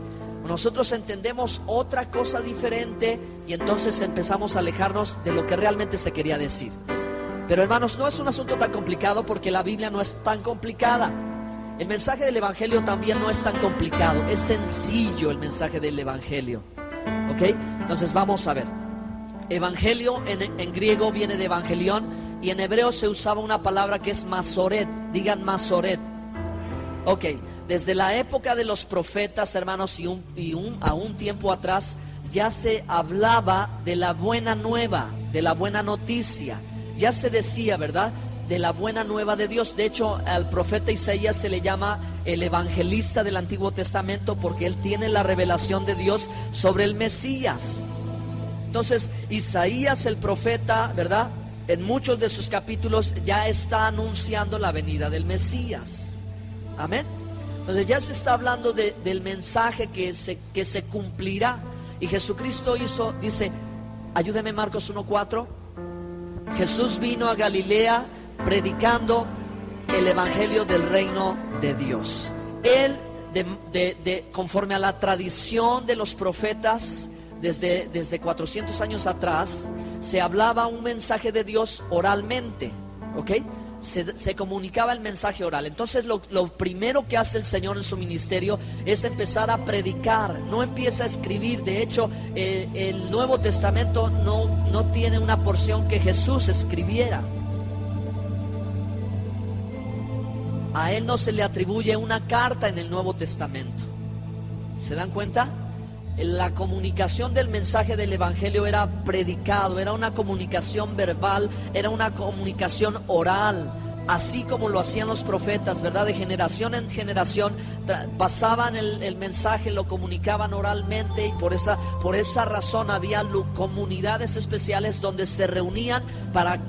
Nosotros entendemos otra cosa diferente y entonces empezamos a alejarnos de lo que realmente se quería decir. Pero hermanos, no es un asunto tan complicado porque la Biblia no es tan complicada. El mensaje del Evangelio también no es tan complicado, es sencillo el mensaje del Evangelio. ¿Ok? Entonces vamos a ver. Evangelio en griego viene de evangelión y en hebreo se usaba una palabra que es masoret. Digan masoret. Ok, desde la época de los profetas, hermanos, a un tiempo atrás, ya se hablaba de la buena nueva, de la buena noticia. Ya se decía, ¿verdad?, de la buena nueva de Dios. De hecho, al profeta Isaías se le llama el evangelista del Antiguo Testamento porque él tiene la revelación de Dios sobre el Mesías. Entonces, Isaías el profeta, ¿verdad?, en muchos de sus capítulos ya está anunciando la venida del Mesías. Amén. Entonces ya se está hablando del mensaje que se cumplirá. Y Jesucristo dice, ayúdeme Marcos 1:4. Jesús vino a Galilea predicando el evangelio del reino de Dios. Él, conforme a la tradición de los profetas, desde 400 años atrás, se hablaba un mensaje de Dios oralmente, ¿ok? Se comunicaba el mensaje oral. Entonces lo primero que hace el Señor en su ministerio es empezar a predicar. No empieza a escribir. De hecho, el Nuevo Testamento no tiene una porción que Jesús escribiera. A Él no se le atribuye una carta en el Nuevo Testamento. ¿Se dan cuenta? La comunicación del mensaje del Evangelio era predicado, era una comunicación verbal, era una comunicación oral, así como lo hacían los profetas, ¿verdad? De generación en generación pasaban el mensaje, lo comunicaban oralmente, y por esa razón había comunidades especiales donde se reunían para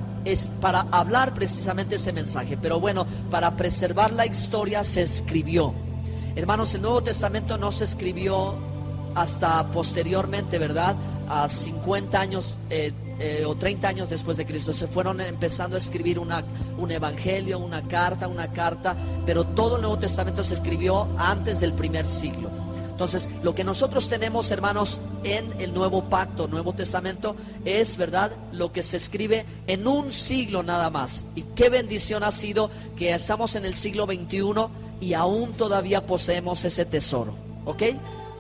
hablar precisamente ese mensaje. Pero bueno, para preservar la historia se escribió. Hermanos, el Nuevo Testamento no se escribió hasta posteriormente, ¿verdad? A 50 años o 30 años después de Cristo. Se fueron empezando a escribir un evangelio, una carta, pero todo el Nuevo Testamento se escribió antes del primer siglo. Entonces, lo que nosotros tenemos, hermanos, en el Nuevo Pacto, Nuevo Testamento, es, ¿verdad?, lo que se escribe en un siglo nada más. Y qué bendición ha sido que estamos en el siglo XXI y aún todavía poseemos ese tesoro, ¿ok?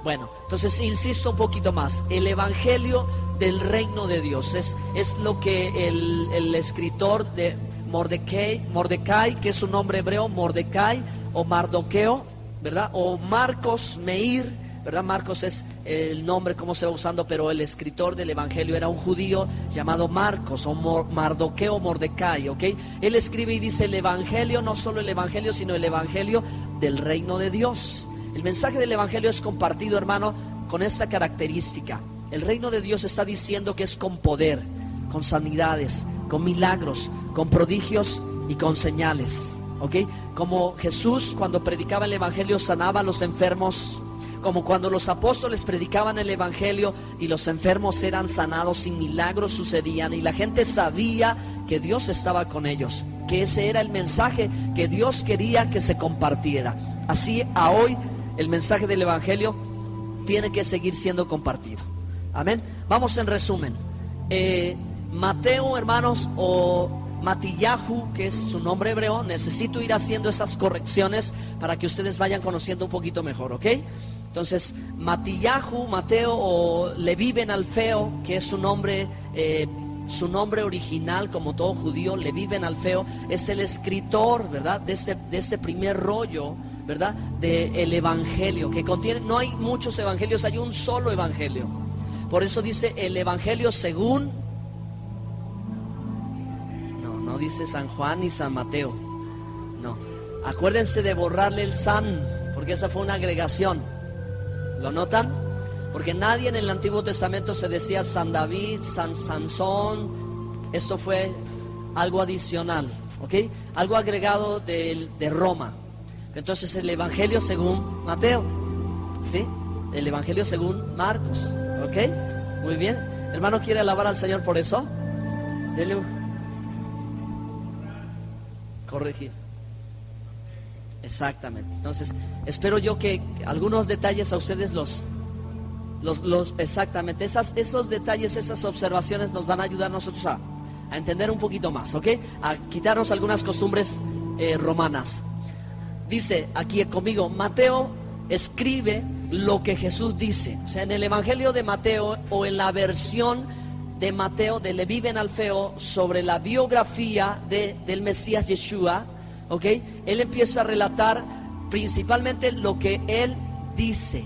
Bueno, entonces insisto un poquito más. El evangelio del reino de Dios es lo que el escritor de Mordecai, que es su nombre hebreo, Mordecai o Mardoqueo, ¿verdad? O Marcos Meir, ¿verdad? Marcos es el nombre como se va usando, pero el escritor del evangelio era un judío llamado Marcos o Mardoqueo, Mordecai, ¿ok? Él escribe y dice el evangelio, no solo el evangelio, sino el evangelio del reino de Dios. El mensaje del evangelio es compartido, hermano, con esta característica. El reino de Dios está diciendo que es con poder, con sanidades, con milagros, con prodigios y con señales, ¿ok? Como Jesús cuando predicaba el evangelio sanaba a los enfermos, como cuando los apóstoles predicaban el evangelio y los enfermos eran sanados y milagros sucedían y la gente sabía que Dios estaba con ellos, que ese era el mensaje que Dios quería que se compartiera. Así a hoy el mensaje del evangelio tiene que seguir siendo compartido. Amén. Vamos en resumen. Mateo, hermanos, o Matillahu, que es su nombre hebreo, necesito ir haciendo esas correcciones para que ustedes vayan conociendo un poquito mejor, ¿ok? Entonces, Matillahu, Mateo o Leví ben Alfeo, que es su nombre original, como todo judío, Leví ben Alfeo, es el escritor, ¿verdad?, de este primer rollo, ¿verdad?, del evangelio, que contiene, no hay muchos evangelios, hay un solo evangelio. Por eso dice el evangelio según, no dice San Juan ni San Mateo, no. Acuérdense de borrarle el San, porque esa fue una agregación. ¿Lo notan? Porque nadie en el Antiguo Testamento se decía San David, San Sansón. Esto fue algo adicional, ¿ok? Algo agregado de Roma. Entonces el evangelio según Mateo, ¿sí? El evangelio según Marcos, ¿ok? Muy bien. Hermano, ¿quiere alabar al Señor por eso? Dele. Corregir. Exactamente. Entonces, espero yo que algunos detalles a ustedes los Exactamente, esos detalles, esas observaciones nos van a ayudar a nosotros a entender un poquito más, ¿ok? A quitarnos algunas costumbres romanas. Dice aquí conmigo, Mateo escribe lo que Jesús dice. O sea, en el Evangelio de Mateo, o en la versión de Mateo de Leví ben Alfeo sobre la biografía del Mesías Yeshua, ¿ok? Él empieza a relatar principalmente lo que él dice,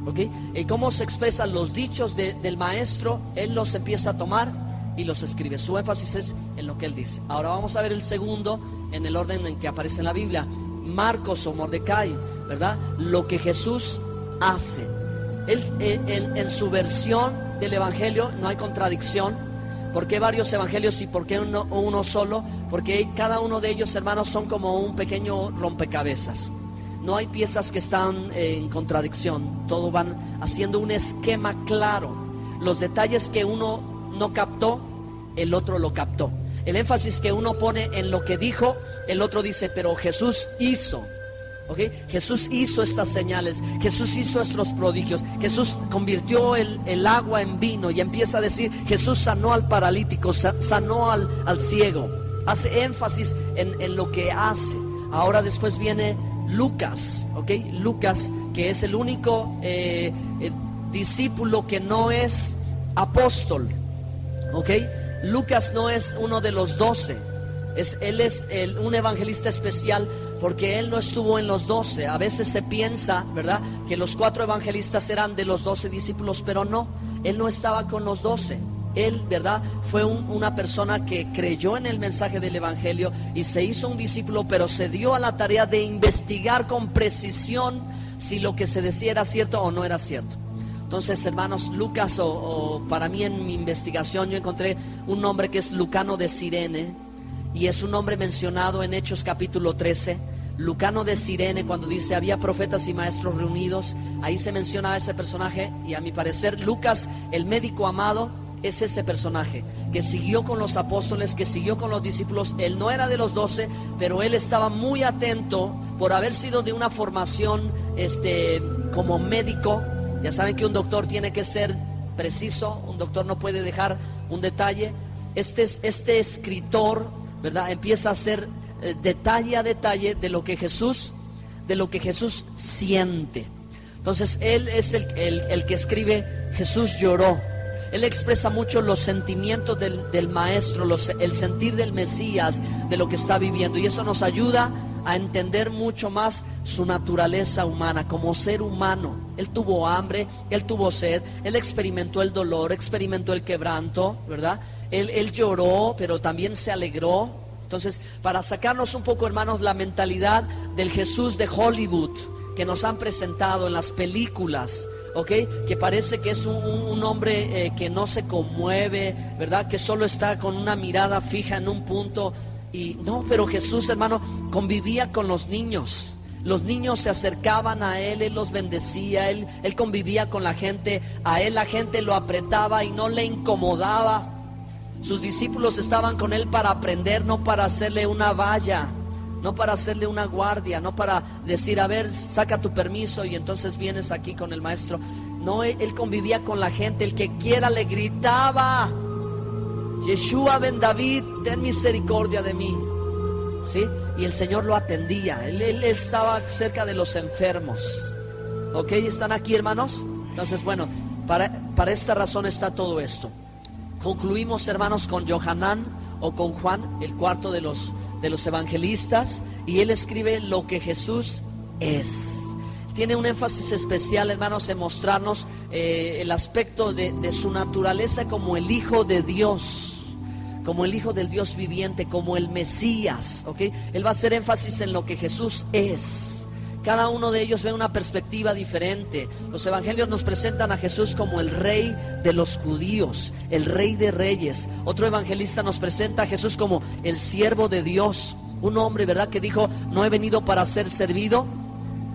¿ok? Y cómo se expresan los dichos del maestro, él los empieza a tomar y los escribe. Su énfasis es en lo que él dice. Ahora vamos a ver el segundo en el orden en que aparece en la Biblia. Marcos o Mordecai, ¿verdad? Lo que Jesús hace. Él, en su versión del Evangelio no hay contradicción. ¿Por qué varios evangelios y por qué uno solo? Porque cada uno de ellos, hermanos, son como un pequeño rompecabezas. No hay piezas que están en contradicción. Todo van haciendo un esquema claro. Los detalles que uno no captó, el otro lo captó. El énfasis que uno pone en lo que dijo, el otro dice, pero Jesús hizo. ¿Okay? Jesús hizo estas señales, Jesús hizo estos prodigios, Jesús convirtió el agua en vino, y empieza a decir, Jesús sanó al paralítico, sanó al ciego. Hace énfasis en lo que hace. Ahora después viene Lucas, ¿okay? Lucas, que es el único discípulo que no es apóstol, ¿okay? Lucas no es uno de los 12. Él es un evangelista especial porque él no estuvo en los 12. A veces se piensa, ¿verdad?, que los 4 evangelistas eran de los 12 discípulos, pero no, él no estaba con los 12. Él, ¿verdad?, fue una persona que creyó en el mensaje del evangelio y se hizo un discípulo, pero se dio a la tarea de investigar con precisión si lo que se decía era cierto o no era cierto. Entonces, hermanos, Lucas, para mí en mi investigación yo encontré un nombre que es Lucano de Cirene, y es un nombre mencionado en Hechos capítulo 13. Lucano de Cirene, cuando dice había profetas y maestros reunidos, ahí se menciona a ese personaje. Y a mi parecer Lucas, el médico amado, es ese personaje que siguió con los apóstoles, que siguió con los discípulos. Él no era de los 12, pero él estaba muy atento por haber sido de una formación como médico. Ya saben que un doctor tiene que ser preciso, un doctor no puede dejar un detalle. Este escritor, ¿verdad?, empieza a hacer detalle a detalle de lo que Jesús siente. Entonces él es el que escribe, Jesús lloró. Él expresa mucho los sentimientos del maestro, el sentir del Mesías, de lo que está viviendo, y eso nos ayuda a entender mucho más su naturaleza humana como ser humano. Él tuvo hambre, él tuvo sed, él experimentó el dolor, experimentó el quebranto, ¿verdad? Él lloró, pero también se alegró. Entonces, para sacarnos un poco, hermanos, la mentalidad del Jesús de Hollywood que nos han presentado en las películas, ¿ok? Que parece que es un hombre que no se conmueve, ¿verdad? Que solo está con una mirada fija en un punto. Y no, pero Jesús, hermano, convivía con los niños. Los niños se acercaban a él, él los bendecía, él convivía con la gente. A él la gente lo apretaba y no le incomodaba. Sus discípulos estaban con él para aprender, no para hacerle una valla, no para hacerle una guardia, no para decir, a ver, saca tu permiso y entonces vienes aquí con el maestro. No, él convivía con la gente. El que quiera le gritaba, Yeshua ben David, ten misericordia de mí, ¿sí? Y el Señor lo atendía. Él estaba cerca de los enfermos. ¿Ok? ¿Están aquí, hermanos? Entonces, bueno, para esta razón está todo esto. Concluimos, hermanos, con Johanán o con Juan, el cuarto de los evangelistas, y él escribe lo que Jesús es. Tiene un énfasis especial, hermanos, en mostrarnos el aspecto de su naturaleza como el Hijo de Dios, como el Hijo del Dios viviente, como el Mesías, ¿ok? Él va a hacer énfasis en lo que Jesús es. Cada uno de ellos ve una perspectiva diferente. Los evangelios nos presentan a Jesús como el Rey de los judíos, el Rey de reyes. Otro evangelista nos presenta a Jesús como el siervo de Dios, un hombre, ¿verdad?, que dijo, no he venido para ser servido,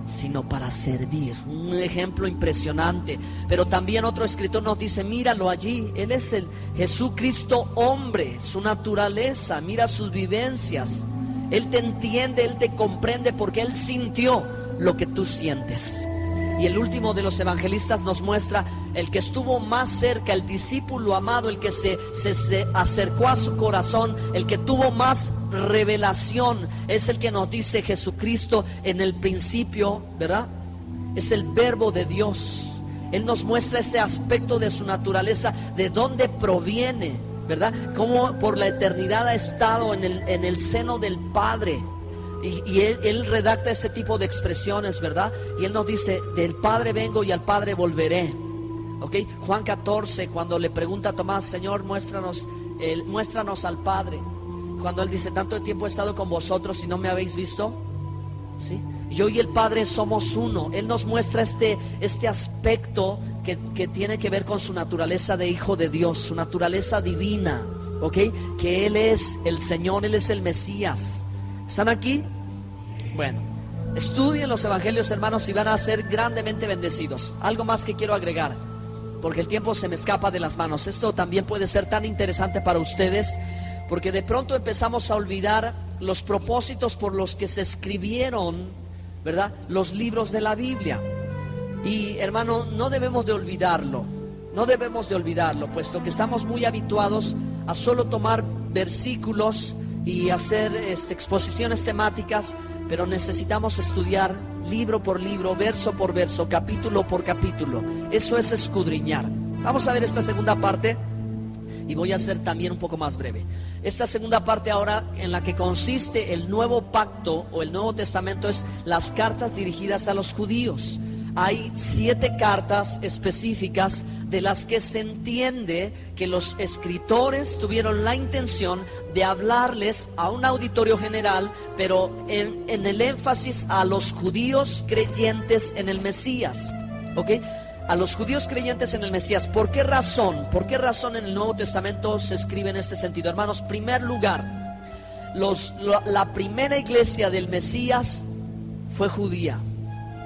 sino para servir. Un ejemplo impresionante. Pero también otro escritor nos dice, míralo allí, él es el Jesucristo hombre, su naturaleza, mira sus vivencias. Él te entiende, él te comprende porque él sintió lo que tú sientes. Y el último de los evangelistas nos muestra el que estuvo más cerca, el discípulo amado, el que se acercó a su corazón, el que tuvo más revelación, es el que nos dice Jesucristo en el principio, ¿verdad? Es el verbo de Dios. Él nos muestra ese aspecto de su naturaleza, de dónde proviene, ¿verdad? Cómo por la eternidad ha estado en el seno del Padre. Y él redacta ese tipo de expresiones, ¿verdad? Y Él nos dice, del Padre vengo y al Padre volveré. ¿Ok? Juan 14, cuando le pregunta a Tomás, Señor, muéstranos al Padre. Cuando Él dice, tanto tiempo he estado con vosotros y no me habéis visto. ¿Sí? Yo y el Padre somos uno. Él nos muestra este aspecto que tiene que ver con su naturaleza de Hijo de Dios, su naturaleza divina, ¿ok? Que Él es el Señor, Él es el Mesías. ¿Están aquí? Bueno, estudien los evangelios, hermanos, y van a ser grandemente bendecidos. Algo más que quiero agregar, porque el tiempo se me escapa de las manos. Esto también puede ser tan interesante para ustedes, porque de pronto empezamos a olvidar los propósitos por los que se escribieron, ¿verdad?, los libros de la Biblia. Y hermano, no debemos de olvidarlo, puesto que estamos muy habituados a solo tomar versículos y hacer exposiciones temáticas, pero necesitamos estudiar libro por libro, verso por verso, capítulo por capítulo. Eso es escudriñar. Vamos a ver esta segunda parte y voy a ser también un poco más breve. Esta segunda parte ahora, en la que consiste el nuevo pacto o el Nuevo Testamento, es las cartas dirigidas a los judíos. Hay 7 cartas específicas de las que se entiende que los escritores tuvieron la intención de hablarles a un auditorio general, pero en el énfasis a los judíos creyentes en el Mesías, ¿ok? A los judíos creyentes en el Mesías. ¿Por qué razón? ¿Por qué razón en el Nuevo Testamento se escribe en este sentido? Hermanos, primer lugar, la primera iglesia del Mesías fue judía.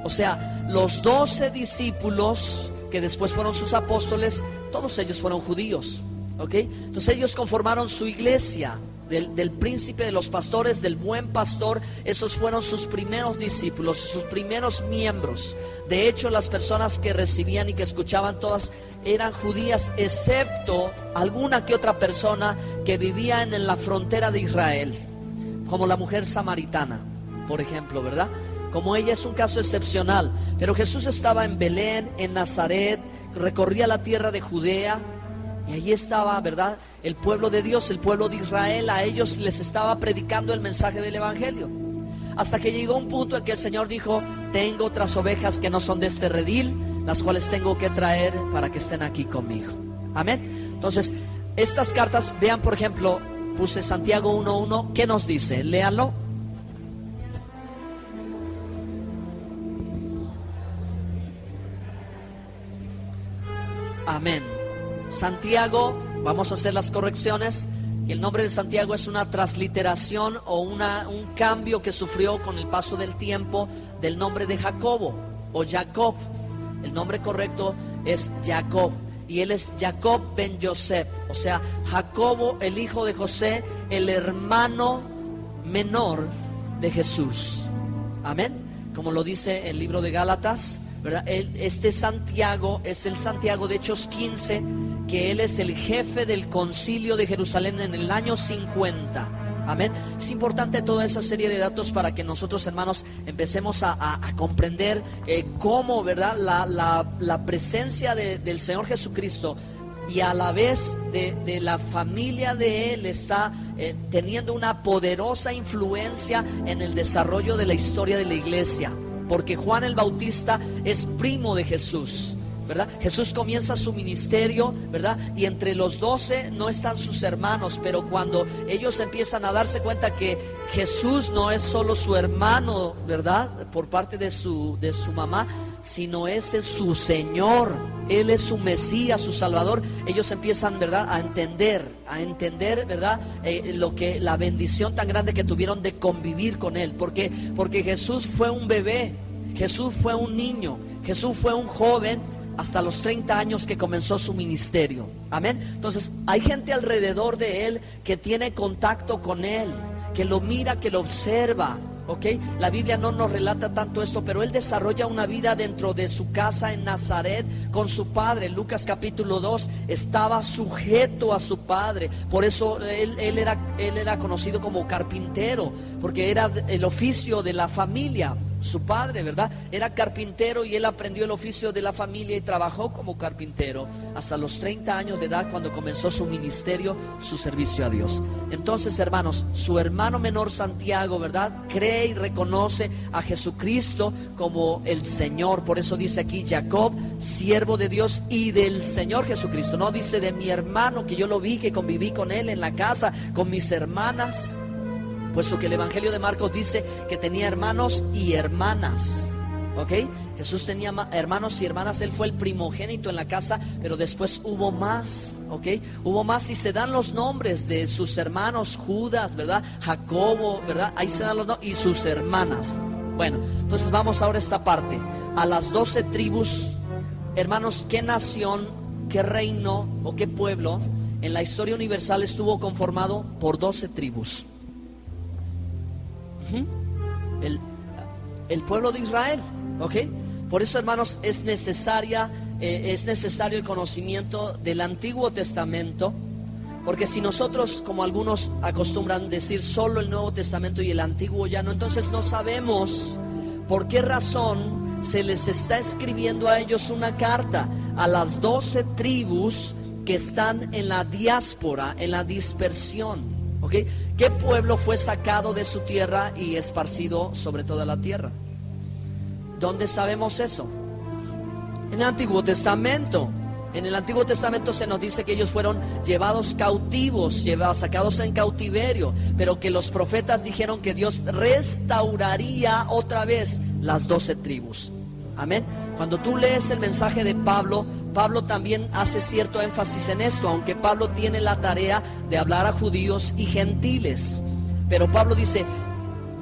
O sea, los 12 discípulos que después fueron sus apóstoles, todos ellos fueron judíos, ¿ok? Entonces ellos conformaron su iglesia, del príncipe de los pastores, del buen pastor. Esos fueron sus primeros discípulos, sus primeros miembros. De hecho, las personas que recibían y que escuchaban, todas eran judías, excepto alguna que otra persona que vivía en la frontera de Israel, como la mujer samaritana, por ejemplo, ¿verdad? Como ella es un caso excepcional. Pero Jesús estaba en Belén, en Nazaret, recorría la tierra de Judea, y allí estaba, ¿verdad?, el pueblo de Dios, el pueblo de Israel. A ellos les estaba predicando el mensaje del evangelio, hasta que llegó un punto en que el Señor dijo: tengo otras ovejas que no son de este redil, las cuales tengo que traer para que estén aquí conmigo. Amén. Entonces, estas cartas, vean, por ejemplo, puse Santiago 1:1. ¿Qué nos dice? Léanlo. Amén. Santiago, vamos a hacer las correcciones. Y el nombre de Santiago es una transliteración o un cambio que sufrió con el paso del tiempo del nombre de Jacobo o Jacob. El nombre correcto es Jacob, y él es Jacob ben Yosef, o sea, Jacobo, el hijo de José, el hermano menor de Jesús. Amén. Como lo dice el libro de Gálatas, ¿verdad? Este Santiago es el Santiago de Hechos 15, que él es el jefe del concilio de Jerusalén en el año 50. Amén. Es importante toda esa serie de datos para que nosotros, hermanos, empecemos a comprender cómo, ¿verdad?, la presencia del Señor Jesucristo, y a la vez de la familia de Él, está teniendo una poderosa influencia en el desarrollo de la historia de la iglesia. Porque Juan el Bautista es primo de Jesús, ¿verdad? Jesús comienza su ministerio, ¿verdad? Y entre los 12 no están sus hermanos, pero cuando ellos empiezan a darse cuenta que Jesús no es solo su hermano, ¿verdad?, por parte de su mamá, sino ese es su Señor, Él es su Mesías, su Salvador. Ellos empiezan, ¿verdad?, a entender, ¿verdad?, la bendición tan grande que tuvieron de convivir con Él. Porque Jesús fue un bebé, Jesús fue un niño, Jesús fue un joven hasta los 30 años que comenzó su ministerio. Amén. Entonces hay gente alrededor de Él que tiene contacto con Él, que lo mira, que lo observa, ¿ok? La Biblia no nos relata tanto esto, pero él desarrolla una vida dentro de su casa en Nazaret con su padre. Lucas capítulo 2, estaba sujeto a su padre. Por eso él era conocido como carpintero, porque era el oficio de la familia. Su padre, ¿verdad? Era carpintero y él aprendió el oficio de la familia y trabajó como carpintero hasta los 30 años de edad, cuando comenzó su ministerio, su servicio a Dios. Entonces, hermanos, su hermano menor Santiago, ¿verdad?, cree y reconoce a Jesucristo como el Señor. Por eso dice aquí Jacob, siervo de Dios y del Señor Jesucristo. No dice de mi hermano, que yo lo vi, que conviví con él en la casa, con mis hermanas, puesto que el Evangelio de Marcos dice que tenía hermanos y hermanas, ¿ok? Jesús tenía hermanos y hermanas. Él fue el primogénito en la casa, pero después hubo más, ¿ok? Hubo más, y se dan los nombres de sus hermanos, Judas, ¿verdad?, Jacobo, ¿verdad? Ahí se dan los nombres, y sus hermanas. Bueno, entonces vamos ahora a esta parte, a las 12 tribus. Hermanos, ¿qué nación, qué reino o qué pueblo en la historia universal estuvo conformado por 12 tribus? El pueblo de Israel, ¿ok? Por eso, hermanos, es necesario el conocimiento del Antiguo Testamento, porque si nosotros, como algunos acostumbran decir, solo el Nuevo Testamento y el Antiguo ya no, entonces no sabemos por qué razón se les está escribiendo a ellos una carta, a las 12 tribus que están en la diáspora, en la dispersión. ¿Okay? ¿Qué pueblo fue sacado de su tierra y esparcido sobre toda la tierra? ¿Dónde sabemos eso? En el Antiguo Testamento. En el Antiguo Testamento se nos dice que ellos fueron llevados cautivos, sacados en cautiverio, pero que los profetas dijeron que Dios restauraría otra vez las 12 tribus. Amén. Cuando tú lees el mensaje de Pablo, Pablo también hace cierto énfasis en esto, aunque Pablo tiene la tarea de hablar a judíos y gentiles. Pero Pablo dice,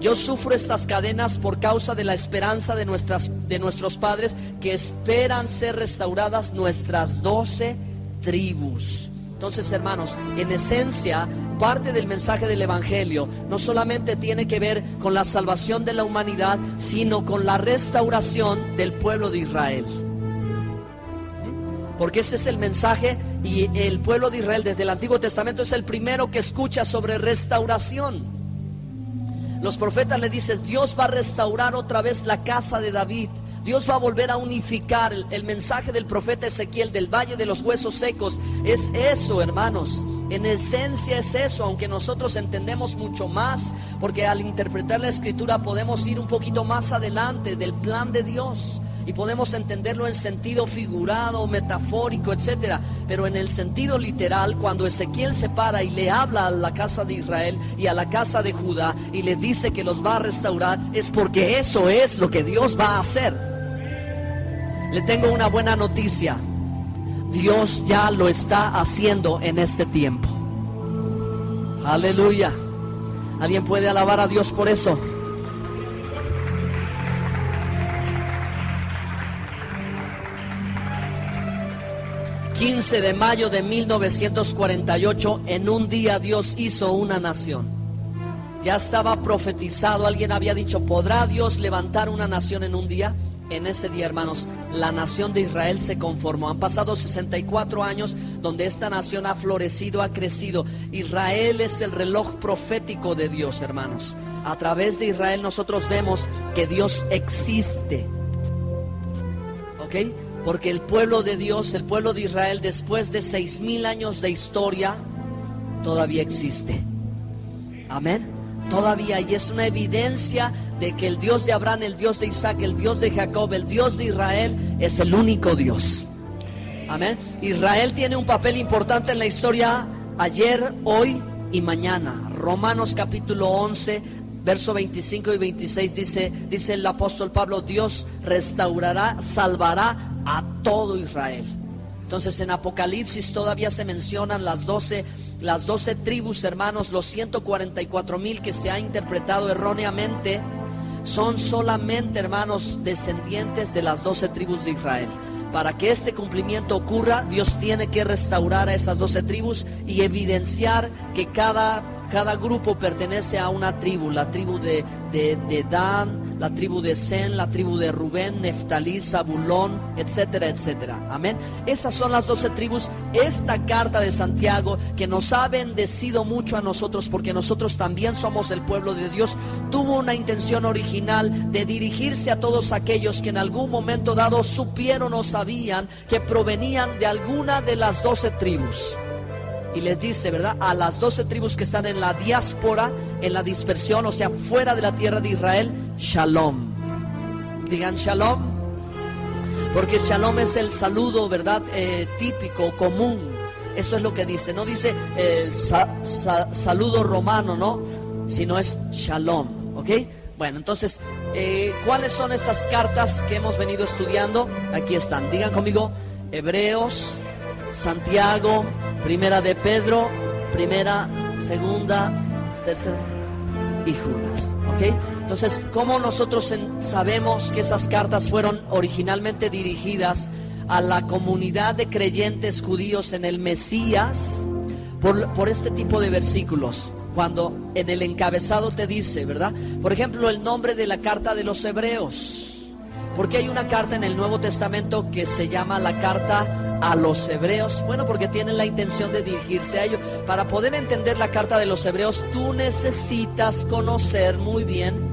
yo sufro estas cadenas por causa de la esperanza de nuestros padres, que esperan ser restauradas nuestras 12 tribus. Entonces, hermanos, en esencia, parte del mensaje del Evangelio no solamente tiene que ver con la salvación de la humanidad, sino con la restauración del pueblo de Israel. Porque ese es el mensaje, y el pueblo de Israel desde el Antiguo Testamento es el primero que escucha sobre restauración. Los profetas le dicen, Dios va a restaurar otra vez la casa de David. Dios va a volver a unificar. El mensaje del profeta Ezequiel del valle de los huesos secos es eso, hermanos. En esencia es eso, aunque nosotros entendemos mucho más, porque al interpretar la Escritura podemos ir un poquito más adelante del plan de Dios y podemos entenderlo en sentido figurado, metafórico, etcétera. Pero en el sentido literal, cuando Ezequiel se para y le habla a la casa de Israel y a la casa de Judá y les dice que los va a restaurar, es porque eso es lo que Dios va a hacer. Le tengo una buena noticia: Dios ya lo está haciendo en este tiempo. Aleluya. ¿Alguien puede alabar a Dios por eso? ...15 de mayo de 1948... en un día Dios hizo una nación. Ya estaba profetizado, alguien había dicho, ¿podrá Dios levantar una nación en un día? En ese día, hermanos, la nación de Israel se conformó. Han pasado 64 años donde esta nación ha florecido, ha crecido. Israel es el reloj profético de Dios, hermanos. A través de Israel nosotros vemos que Dios existe. ¿Ok? Porque el pueblo de Dios, el pueblo de Israel, después de 6,000 años de historia, todavía existe. Amén. Todavía, y es una evidencia de que el Dios de Abraham, el Dios de Isaac, el Dios de Jacob, el Dios de Israel es el único Dios. Amén. Israel tiene un papel importante en la historia ayer, hoy y mañana. Romanos capítulo 11, verso 25 y 26 dice el apóstol Pablo, Dios restaurará, salvará a todo Israel. Entonces en Apocalipsis todavía se mencionan las 12 tribus, hermanos. Los 144,000 que se ha interpretado erróneamente son solamente, hermanos, descendientes de las 12 tribus de Israel. Para que este cumplimiento ocurra, Dios tiene que restaurar a esas 12 tribus y evidenciar que cada cada grupo pertenece a una tribu, la tribu de Dan, la tribu de Sen, la tribu de Rubén, Neftalí, Zabulón, etcétera, etcétera. Amén. Esas son las 12 tribus. Esta carta de Santiago, que nos ha bendecido mucho a nosotros, porque nosotros también somos el pueblo de Dios, tuvo una intención original de dirigirse a todos aquellos que en algún momento dado supieron o sabían que provenían de alguna de las 12 tribus. Y les dice, ¿verdad?, a las 12 tribus que están en la diáspora, en la dispersión, o sea, fuera de la tierra de Israel, Shalom. Digan Shalom, porque Shalom es el saludo, ¿verdad?, típico, común. Eso es lo que dice. No dice saludo romano, ¿no?, sino es Shalom, ¿ok? Bueno, entonces, ¿cuáles son esas cartas que hemos venido estudiando? Aquí están. Digan conmigo: Hebreos, Santiago, Primera de Pedro, Primera, Segunda, Tercera y Judas, ¿ok? Entonces, ¿cómo nosotros sabemos que esas cartas fueron originalmente dirigidas a la comunidad de creyentes judíos en el Mesías? Por este tipo de versículos, cuando en el encabezado te dice, ¿verdad?, por ejemplo, el nombre de la carta de los Hebreos. Porque hay una carta en el Nuevo Testamento que se llama la carta a los Hebreos. Bueno, porque tienen la intención de dirigirse a ellos. Para poder entender la carta de los Hebreos, tú necesitas conocer muy bien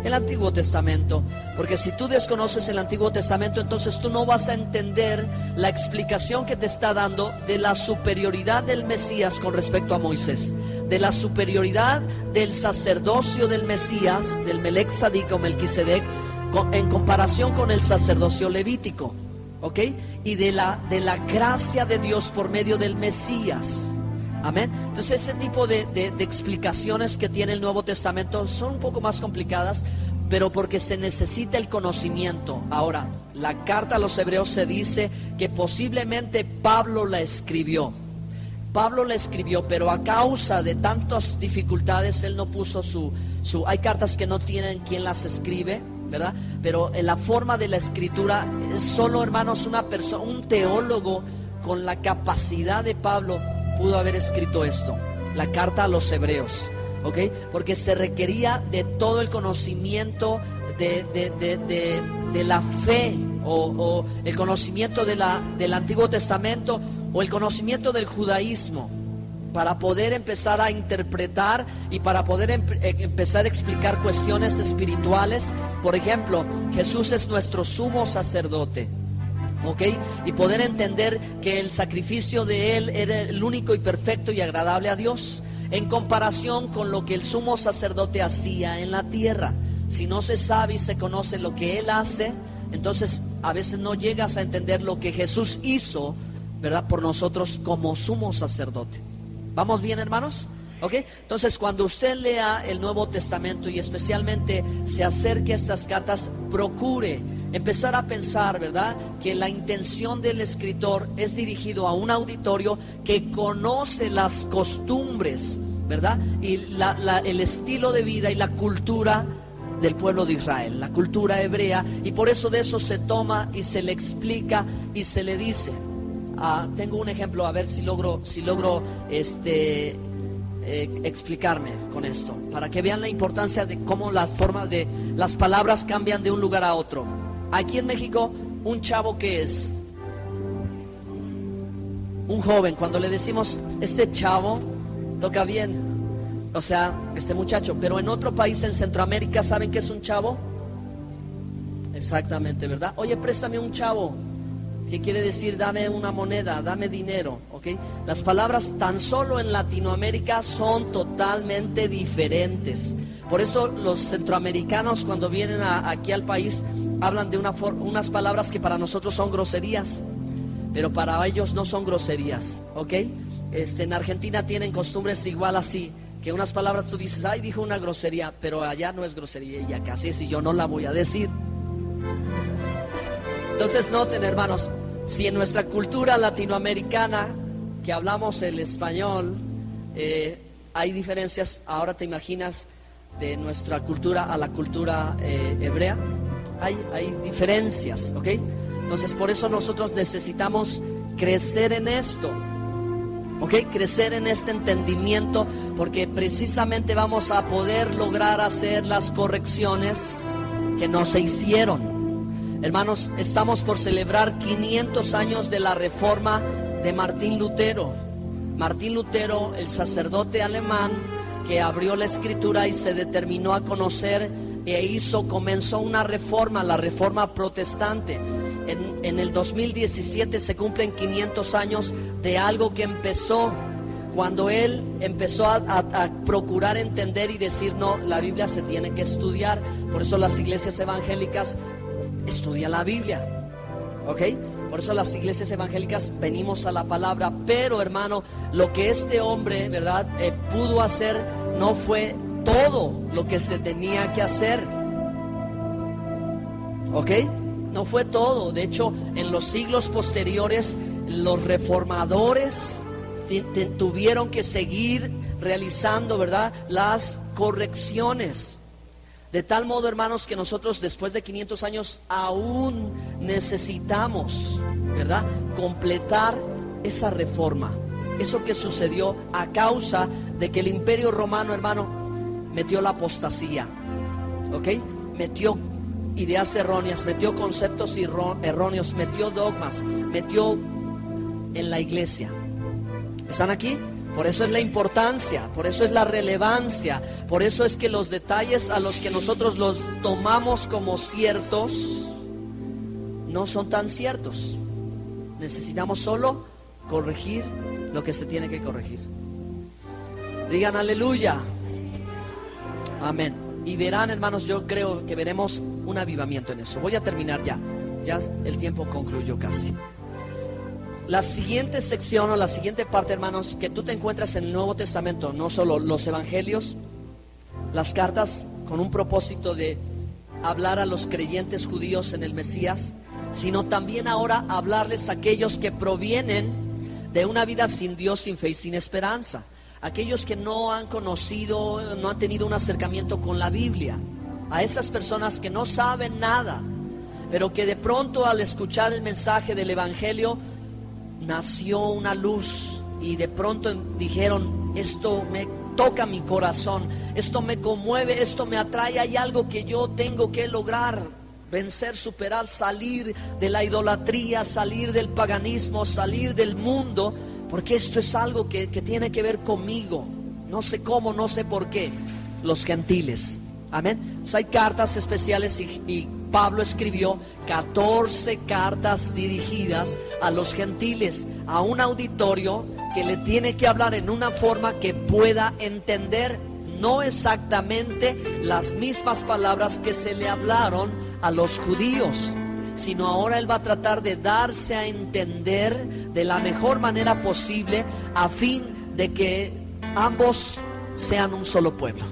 el Antiguo Testamento, porque si tú desconoces el Antiguo Testamento, entonces tú no vas a entender la explicación que te está dando de la superioridad del Mesías con respecto a Moisés, de la superioridad del sacerdocio del Mesías, del Melec Tzadik o Melquisedec, en comparación con el sacerdocio levítico, ¿ok? Y de la gracia de Dios por medio del Mesías. Amén. Entonces este tipo de explicaciones que tiene el Nuevo Testamento son un poco más complicadas, pero porque se necesita el conocimiento. Ahora, la carta a los Hebreos se dice que posiblemente Pablo la escribió. Pablo la escribió, pero a causa de tantas dificultades él no puso hay cartas que no tienen quien las escribe, ¿verdad? Pero en la forma de la escritura, solo, hermanos, un teólogo con la capacidad de Pablo pudo haber escrito esto, la carta a los Hebreos, ¿ok? Porque se requería de todo el conocimiento de la fe, o el conocimiento del Antiguo Testamento, o el conocimiento del judaísmo, para poder empezar a interpretar y para poder empezar a explicar cuestiones espirituales. Por ejemplo, Jesús es nuestro sumo sacerdote, ¿ok? Y poder entender que el sacrificio de Él era el único y perfecto y agradable a Dios, en comparación con lo que el sumo sacerdote hacía en la tierra. Si no se sabe y se conoce lo que Él hace, entonces a veces no llegas a entender lo que Jesús hizo, ¿verdad?, por nosotros como sumo sacerdote. ¿Vamos bien, hermanos? ¿Ok? Entonces, cuando usted lea el Nuevo Testamento y especialmente se acerque a estas cartas, procure empezar a pensar, ¿verdad?, que la intención del escritor es dirigido a un auditorio que conoce las costumbres, ¿verdad?, y el estilo de vida y la cultura del pueblo de Israel, la cultura hebrea, y por eso de eso se toma y se le explica y se le dice. Tengo un ejemplo, a ver si logro explicarme con esto, para que vean la importancia de cómo las formas de las palabras cambian de un lugar a otro. Aquí en México, un chavo, ¿qué es? Un joven. Cuando le decimos, este chavo toca bien, o sea, este muchacho. Pero en otro país, en Centroamérica, ¿saben qué es un chavo? Exactamente, ¿verdad? Oye, préstame un chavo, que quiere decir dame una moneda, dame dinero, ¿ok? Las palabras tan solo en Latinoamérica son totalmente diferentes. Por eso los centroamericanos, cuando vienen aquí al país, hablan de unas palabras que para nosotros son groserías, pero para ellos no son groserías, ¿ok? En Argentina tienen costumbres igual así, que unas palabras tú dices, ay, dijo una grosería, pero allá no es grosería, y acá sí es, y yo no la voy a decir. Entonces noten, hermanos, si en nuestra cultura latinoamericana, que hablamos el español, hay diferencias, ahora te imaginas de nuestra cultura a la cultura hebrea, hay diferencias, ¿ok? Entonces por eso nosotros necesitamos crecer en esto. ¿Ok? Crecer en este entendimiento, porque precisamente vamos a poder lograr hacer las correcciones que no se hicieron. Hermanos, estamos por celebrar 500 años de la reforma de Martín Lutero. Martín Lutero, el sacerdote alemán que abrió la escritura y se determinó a conocer comenzó una reforma, la reforma protestante. En el 2017 se cumplen 500 años de algo que empezó cuando él empezó a procurar entender y decir: no, la Biblia se tiene que estudiar. Por eso las iglesias evangélicas estudian la Biblia, ¿ok? Por eso las iglesias evangélicas venimos a la palabra. Pero, hermano, lo que este hombre, ¿verdad?, pudo hacer no fue todo lo que se tenía que hacer, ¿ok? No fue todo. De hecho, en los siglos posteriores, los reformadores tuvieron que seguir realizando, ¿verdad?, las correcciones. De tal modo, hermanos, que nosotros después de 500 años aún necesitamos, ¿verdad?, completar esa reforma. Eso que sucedió a causa de que el Imperio Romano, hermano, metió la apostasía, ¿ok? Metió ideas erróneas, metió conceptos erróneos, metió dogmas, metió en la iglesia. ¿Están aquí? Por eso es la importancia, por eso es la relevancia, por eso es que los detalles a los que nosotros los tomamos como ciertos no son tan ciertos. Necesitamos solo corregir lo que se tiene que corregir. Digan aleluya. Amén. Y verán, hermanos, yo creo que veremos un avivamiento en eso. Voy a terminar ya el tiempo concluyó casi. La siguiente sección o la siguiente parte, hermanos, que tú te encuentras en el Nuevo Testamento, no solo los evangelios, las cartas con un propósito de hablar a los creyentes judíos en el Mesías, sino también ahora hablarles a aquellos que provienen de una vida sin Dios, sin fe y sin esperanza. Aquellos que no han conocido, no han tenido un acercamiento con la Biblia. A esas personas que no saben nada, pero que de pronto al escuchar el mensaje del evangelio nació una luz y de pronto dijeron: esto me toca mi corazón, esto me conmueve, esto me atrae, hay algo que yo tengo que lograr, vencer, superar, salir de la idolatría, salir del paganismo, salir del mundo, porque esto es algo que tiene que ver conmigo. No sé cómo, no sé por qué. Los gentiles, amén. Hay cartas especiales y Pablo escribió 14 cartas dirigidas a los gentiles, a un auditorio que le tiene que hablar en una forma que pueda entender, no exactamente las mismas palabras que se le hablaron a los judíos, sino ahora él va a tratar de darse a entender de la mejor manera posible, a fin de que ambos sean un solo pueblo.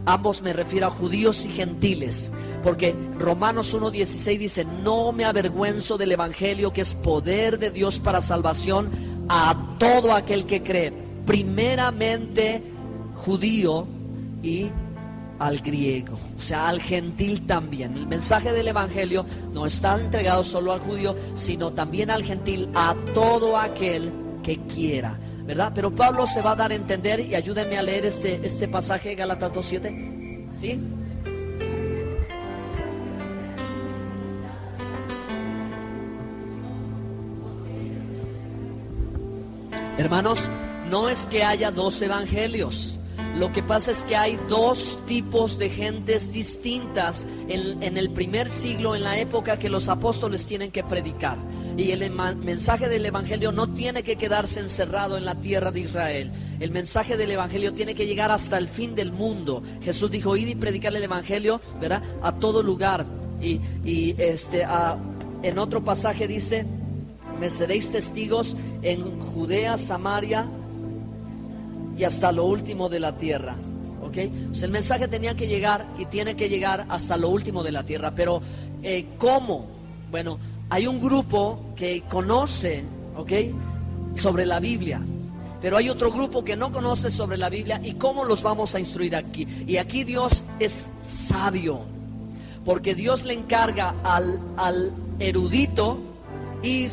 Ambos, me refiero a judíos y gentiles, porque Romanos 1:16 dice: no me avergüenzo del evangelio, que es poder de Dios para salvación a todo aquel que cree, primeramente judío y al griego, o sea, al gentil también. El mensaje del evangelio no está entregado solo al judío, sino también al gentil, a todo aquel que quiera, ¿verdad? Pero Pablo se va a dar a entender, y ayúdenme a leer este pasaje, Gálatas 2:7, ¿sí? Hermanos, no es que haya dos evangelios. Lo que pasa es que hay dos tipos de gentes distintas en el primer siglo, en la época que los apóstoles tienen que predicar. Y el mensaje del evangelio no tiene que quedarse encerrado en la tierra de Israel. El mensaje del evangelio tiene que llegar hasta el fin del mundo. Jesús dijo: id y predicar el evangelio, ¿verdad?, a todo lugar. En otro pasaje dice: me seréis testigos en Judea, Samaria y hasta lo último de la tierra. ¿Ok? O sea, el mensaje tenía que llegar y tiene que llegar hasta lo último de la tierra. Pero ¿cómo? Bueno, hay un grupo que conoce, ¿ok?, sobre la Biblia, pero hay otro grupo que no conoce sobre la Biblia. ¿Y cómo los vamos a instruir aquí? Y aquí Dios es sabio, porque Dios le encarga al erudito ir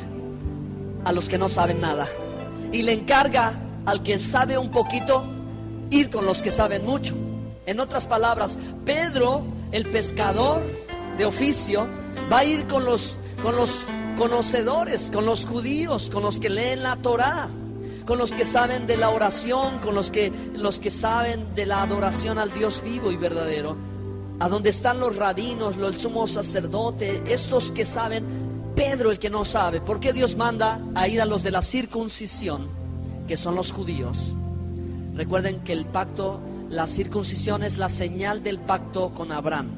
a los que no saben nada, y le encarga al que sabe un poquito ir con los que saben mucho. En otras palabras, Pedro, el pescador de oficio, va a ir con los conocedores, con los judíos, con los que leen la Torá, con los que saben de la oración, con los que saben de la adoración al Dios vivo y verdadero, a donde están los rabinos, el sumo sacerdote, estos que saben. Pedro, el que no sabe. ¿Por qué Dios manda a ir a los de la circuncisión, que son los judíos? Recuerden que el pacto, la circuncisión es la señal del pacto con Abraham,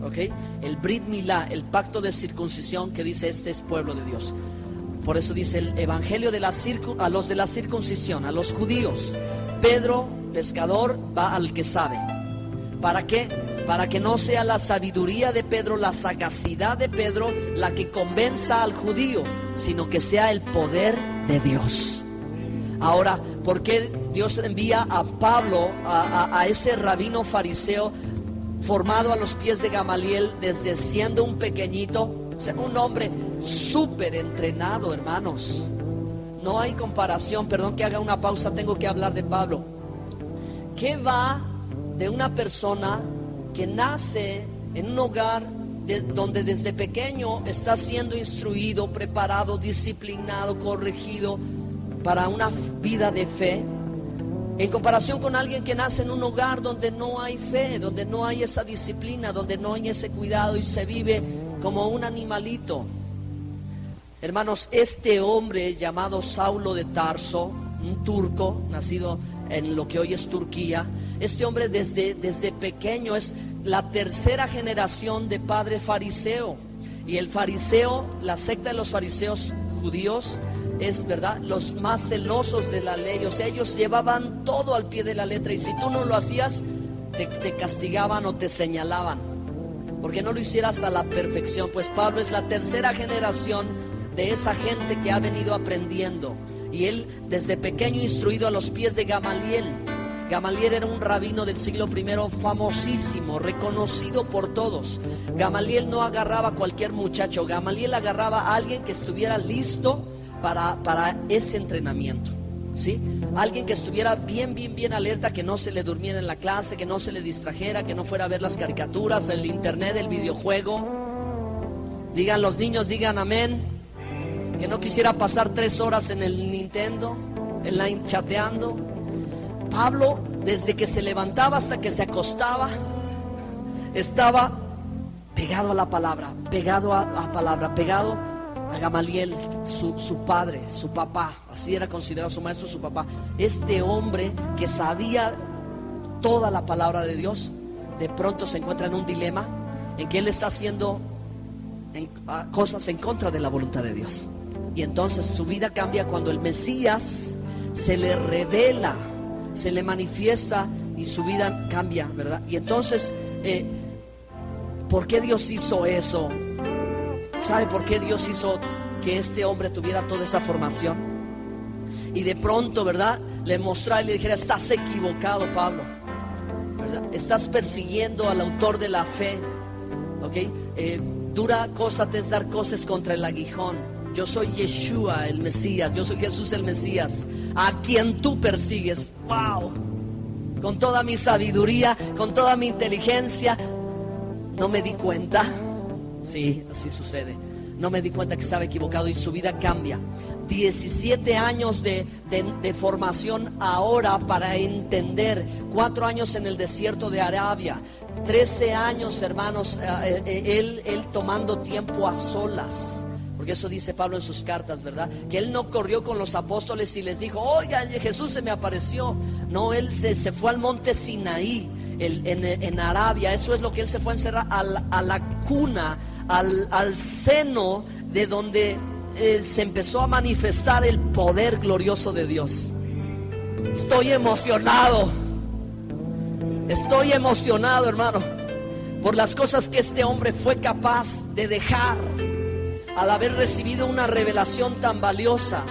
¿ok? El Brit Milá, el pacto de circuncisión que dice: este es pueblo de Dios. Por eso dice el evangelio a los de la circuncisión, a los judíos. Pedro, pescador, va al que sabe. ¿Para qué? Para que no sea la sabiduría de Pedro, la sagacidad de Pedro la que convenza al judío, sino que sea el poder de Dios. Ahora, ¿por qué Dios envía a Pablo, a ese rabino fariseo formado a los pies de Gamaliel desde siendo un pequeñito? O sea, un hombre súper entrenado, hermanos. No hay comparación. Perdón que haga una pausa, tengo que hablar de Pablo. ¿Qué va de una persona que nace en un hogar donde desde pequeño está siendo instruido, preparado, disciplinado, corregido para una vida de fe, en comparación con alguien que nace en un hogar donde no hay fe, donde no hay esa disciplina, donde no hay ese cuidado y se vive como un animalito? Hermanos, este hombre llamado Saulo de Tarso, un turco nacido en lo que hoy es Turquía, este hombre desde pequeño es la tercera generación de padre fariseo. Y el fariseo, la secta de los fariseos judíos, es, ¿verdad?, los más celosos de la ley. O sea, ellos llevaban todo al pie de la letra, y si tú no lo hacías, te castigaban o te señalaban porque no lo hicieras a la perfección. Pues Pablo es la tercera generación de esa gente que ha venido aprendiendo, y él desde pequeño instruido a los pies de Gamaliel. Gamaliel era un rabino del siglo I famosísimo, reconocido por todos. Gamaliel no agarraba a cualquier muchacho. Gamaliel agarraba a alguien que estuviera listo para ese entrenamiento, ¿sí? Alguien que estuviera bien alerta, que no se le durmiera en la clase, que no se le distrajera, que no fuera a ver las caricaturas, el internet, el videojuego. Digan los niños, digan amén. Que no quisiera pasar 3 horas en el Nintendo, en la chateando. Pablo, desde que se levantaba hasta que se acostaba, estaba pegado a la palabra, pegado a Gamaliel, su padre, su papá. Así era considerado su maestro, su papá. Este hombre que sabía toda la palabra de Dios, de pronto se encuentra en un dilema en que él está haciendo cosas en contra de la voluntad de Dios. Y entonces su vida cambia cuando el Mesías se le revela, se le manifiesta, y su vida cambia, ¿verdad? Y entonces, ¿por qué Dios hizo eso? ¿Sabe por qué Dios hizo que este hombre tuviera toda esa formación? Y de pronto, ¿verdad?, le mostrara y le dijera: estás equivocado, Pablo, ¿verdad? Estás persiguiendo al autor de la fe, ¿ok? Dura cosa te es dar cosas contra el aguijón. Yo soy Yeshua, el Mesías. Yo soy Jesús, el Mesías, a quien tú persigues. ¡Wow! Con toda mi sabiduría, con toda mi inteligencia, no me di cuenta. Sí, así sucede. No me di cuenta que estaba equivocado, y su vida cambia. 17 años de formación ahora para entender. 4 años en el desierto de Arabia. 13 años, hermanos, él tomando tiempo a solas. Porque eso dice Pablo en sus cartas, ¿verdad? Que él no corrió con los apóstoles y les dijo: oiga, Jesús se me apareció. No, él se fue al monte Sinaí, en Arabia. Eso es lo que él se fue a encerrar, a la cuna, al seno de donde se empezó a manifestar el poder glorioso de Dios. Estoy emocionado, hermano, por las cosas que este hombre fue capaz de dejar al haber recibido una revelación tan valiosa,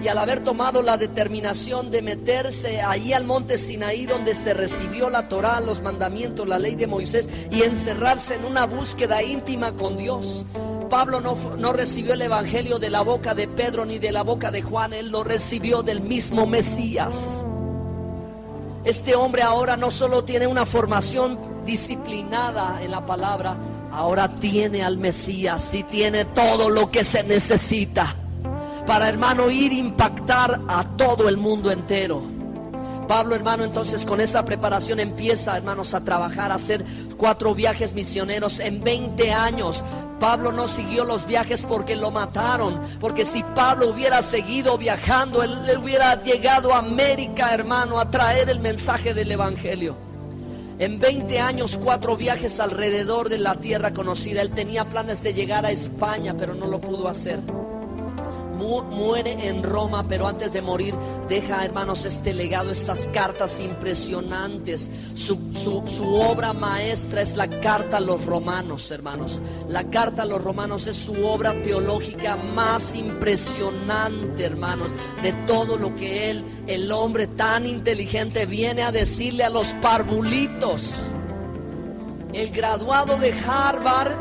y al haber tomado la determinación de meterse allí al monte Sinaí, donde se recibió la Torá, los mandamientos, la ley de Moisés, y encerrarse en una búsqueda íntima con Dios. Pablo no recibió el evangelio de la boca de Pedro ni de la boca de Juan, él lo recibió del mismo Mesías. Este hombre ahora no solo tiene una formación disciplinada en la palabra, ahora tiene al Mesías y tiene todo lo que se necesita para, hermano, ir a impactar a todo el mundo entero. Pablo, hermano, entonces con esa preparación empieza, hermanos, a trabajar, a hacer 4 viajes misioneros en 20 años. Pablo no siguió los viajes porque lo mataron, porque si Pablo hubiera seguido viajando, él hubiera llegado a América, hermano, a traer el mensaje del evangelio. En 20 años, 4 viajes alrededor de la tierra conocida. Él tenía planes de llegar a España, pero no lo pudo hacer. Muere en Roma, pero antes de morir deja, hermanos, este legado, estas cartas impresionantes. Su obra maestra es la carta a los romanos, hermanos. La carta a los romanos es su obra teológica más impresionante, hermanos, de todo lo que él, el hombre tan inteligente, viene a decirle a los parvulitos. El graduado de Harvard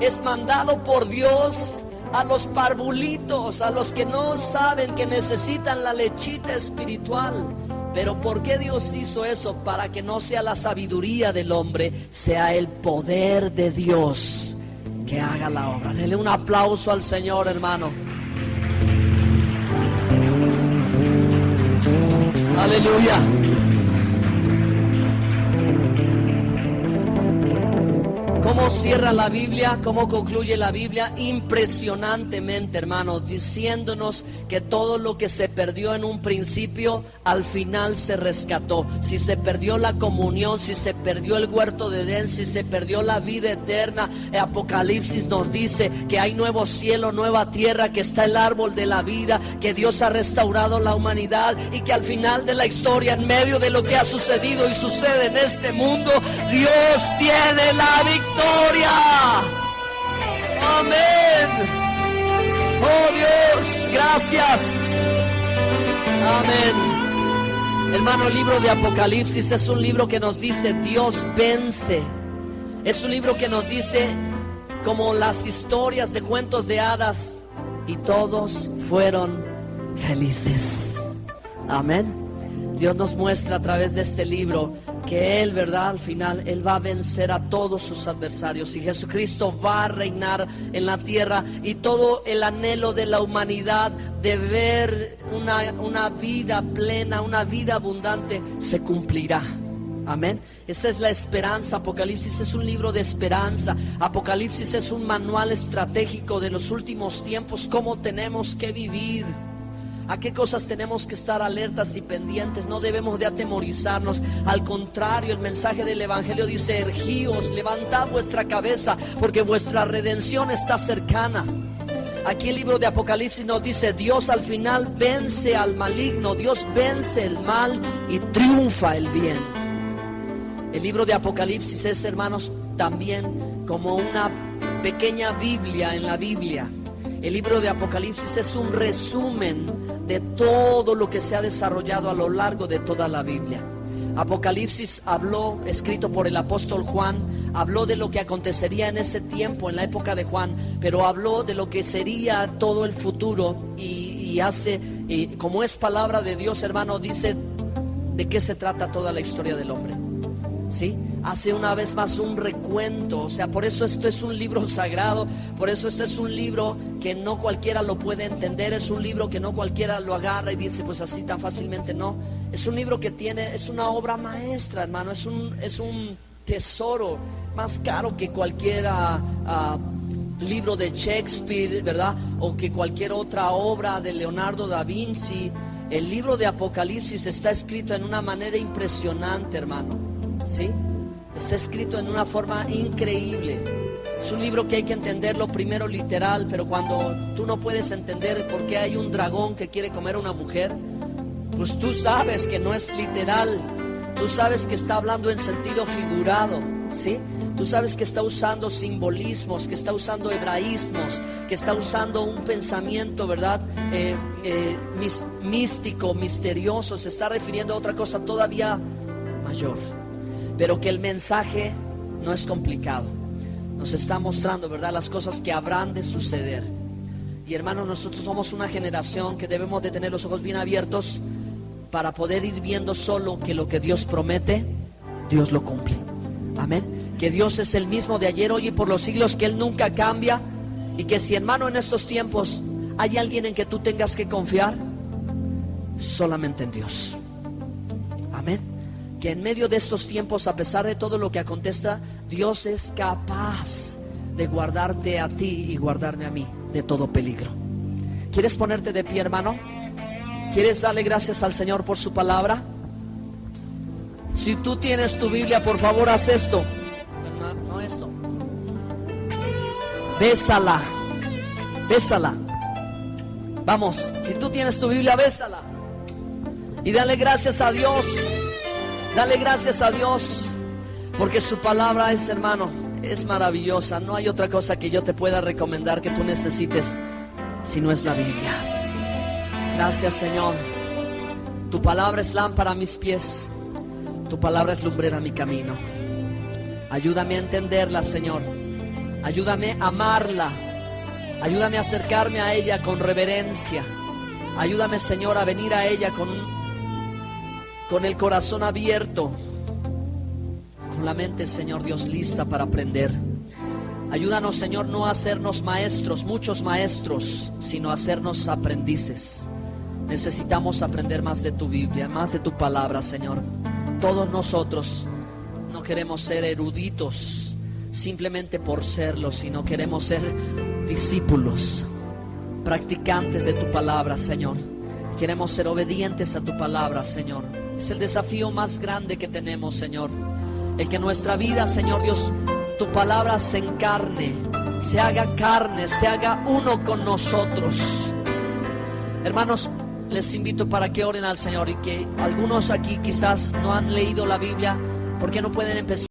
es mandado por Dios a los parvulitos, a los que no saben, que necesitan la lechita espiritual. Pero ¿por qué Dios hizo eso? Para que no sea la sabiduría del hombre, sea el poder de Dios que haga la obra. Dele un aplauso al Señor, hermano. Aleluya. ¿Cómo cierra la Biblia? ¿Cómo concluye la Biblia? Impresionantemente, hermanos, diciéndonos que todo lo que se perdió en un principio, al final se rescató. Si se perdió la comunión, si se perdió el huerto de Edén, si se perdió la vida eterna, el Apocalipsis nos dice que hay nuevo cielo, nueva tierra, que está el árbol de la vida, que Dios ha restaurado la humanidad y que al final de la historia, en medio de lo que ha sucedido y sucede en este mundo, Dios tiene la victoria. Amén. Oh Dios, gracias. Amén. Hermano, el libro de Apocalipsis es un libro que nos dice Dios vence. Es un libro que nos dice como las historias de cuentos de hadas, y todos fueron felices. Amén. Dios nos muestra a través de este libro que Él, ¿verdad? Al final Él va a vencer a todos sus adversarios y Jesucristo va a reinar en la tierra, y todo el anhelo de la humanidad de ver una vida plena, una vida abundante, se cumplirá. Amén. Esa es la esperanza. Apocalipsis es un libro de esperanza. Apocalipsis es un manual estratégico de los últimos tiempos, cómo tenemos que vivir, a qué cosas tenemos que estar alertas y pendientes. No debemos de atemorizarnos. Al contrario, el mensaje del evangelio dice: ergíos, levantad vuestra cabeza, porque vuestra redención está cercana. Aquí el libro de Apocalipsis nos dice: Dios al final vence al maligno, Dios vence el mal y triunfa el bien. El libro de Apocalipsis es, hermanos, también como una pequeña Biblia en la Biblia. El libro de Apocalipsis es un resumen de todo lo que se ha desarrollado a lo largo de toda la Biblia. Apocalipsis habló, escrito por el apóstol Juan, habló de lo que acontecería en ese tiempo, en la época de Juan, pero habló de lo que sería todo el futuro, y como es palabra de Dios, hermano, dice de qué se trata toda la historia del hombre. ¿Sí? Hace una vez más un recuento. O sea, por eso esto es un libro sagrado. Por eso este es un libro que no cualquiera lo puede entender. Es un libro que no cualquiera lo agarra y dice, pues así tan fácilmente. No, es un libro que es una obra maestra, hermano. Es un tesoro más caro que cualquier libro de Shakespeare, ¿verdad? O que cualquier otra obra de Leonardo da Vinci. El libro de Apocalipsis está escrito en una manera impresionante, hermano. ¿Sí? Está escrito en una forma increíble. Es un libro que hay que entenderlo primero literal, pero cuando tú no puedes entender por qué hay un dragón que quiere comer a una mujer, pues tú sabes que no es literal. Tú sabes que está hablando en sentido figurado, ¿sí? Tú sabes que está usando simbolismos, que está usando hebraísmos, que está usando un pensamiento, ¿verdad? Místico, misterioso. Se está refiriendo a otra cosa todavía mayor. Pero que el mensaje no es complicado. nos está mostrando, ¿verdad?, las cosas que habrán de suceder. Y hermanos, nosotros somos una generación que debemos de tener los ojos bien abiertos para poder ir viendo solo que lo que Dios promete, Dios lo cumple. Amén. Que Dios es el mismo de ayer, hoy y por los siglos, que Él nunca cambia. Y que si, hermano, en estos tiempos hay alguien en que tú tengas que confiar, solamente en Dios. Amén. Que en medio de estos tiempos, a pesar de todo lo que acontezca, Dios es capaz de guardarte a ti y guardarme a mí de todo peligro. ¿Quieres ponerte de pie, hermano? ¿Quieres darle gracias al Señor por su palabra? Si tú tienes tu Biblia, por favor, haz esto. No esto. Bésala. Bésala. Vamos, si tú tienes tu Biblia, bésala. Y dale gracias a Dios. Dale gracias a Dios. Porque su palabra es, hermano, es maravillosa. No hay otra cosa que yo te pueda recomendar que tú necesites si no es la Biblia. Gracias, Señor. Tu palabra es lámpara a mis pies. Tu palabra es lumbrera a mi camino. Ayúdame a entenderla, Señor. Ayúdame a amarla. Ayúdame a acercarme a ella con reverencia. Ayúdame, Señor, a venir a ella con el corazón abierto, con la mente, Señor Dios, lista para aprender. Ayúdanos, Señor, no a hacernos maestros, muchos maestros, sino a hacernos aprendices. Necesitamos aprender más de tu Biblia, más de tu palabra, Señor. Todos nosotros no queremos ser eruditos simplemente por serlo, sino queremos ser discípulos, practicantes de tu palabra, Señor. Queremos ser obedientes a tu palabra, Señor. Es el desafío más grande que tenemos, Señor. El que nuestra vida, Señor Dios, tu palabra se encarne, se haga carne, se haga uno con nosotros. Hermanos, les invito para que oren al Señor, y que algunos aquí quizás no han leído la Biblia, porque no pueden empezar.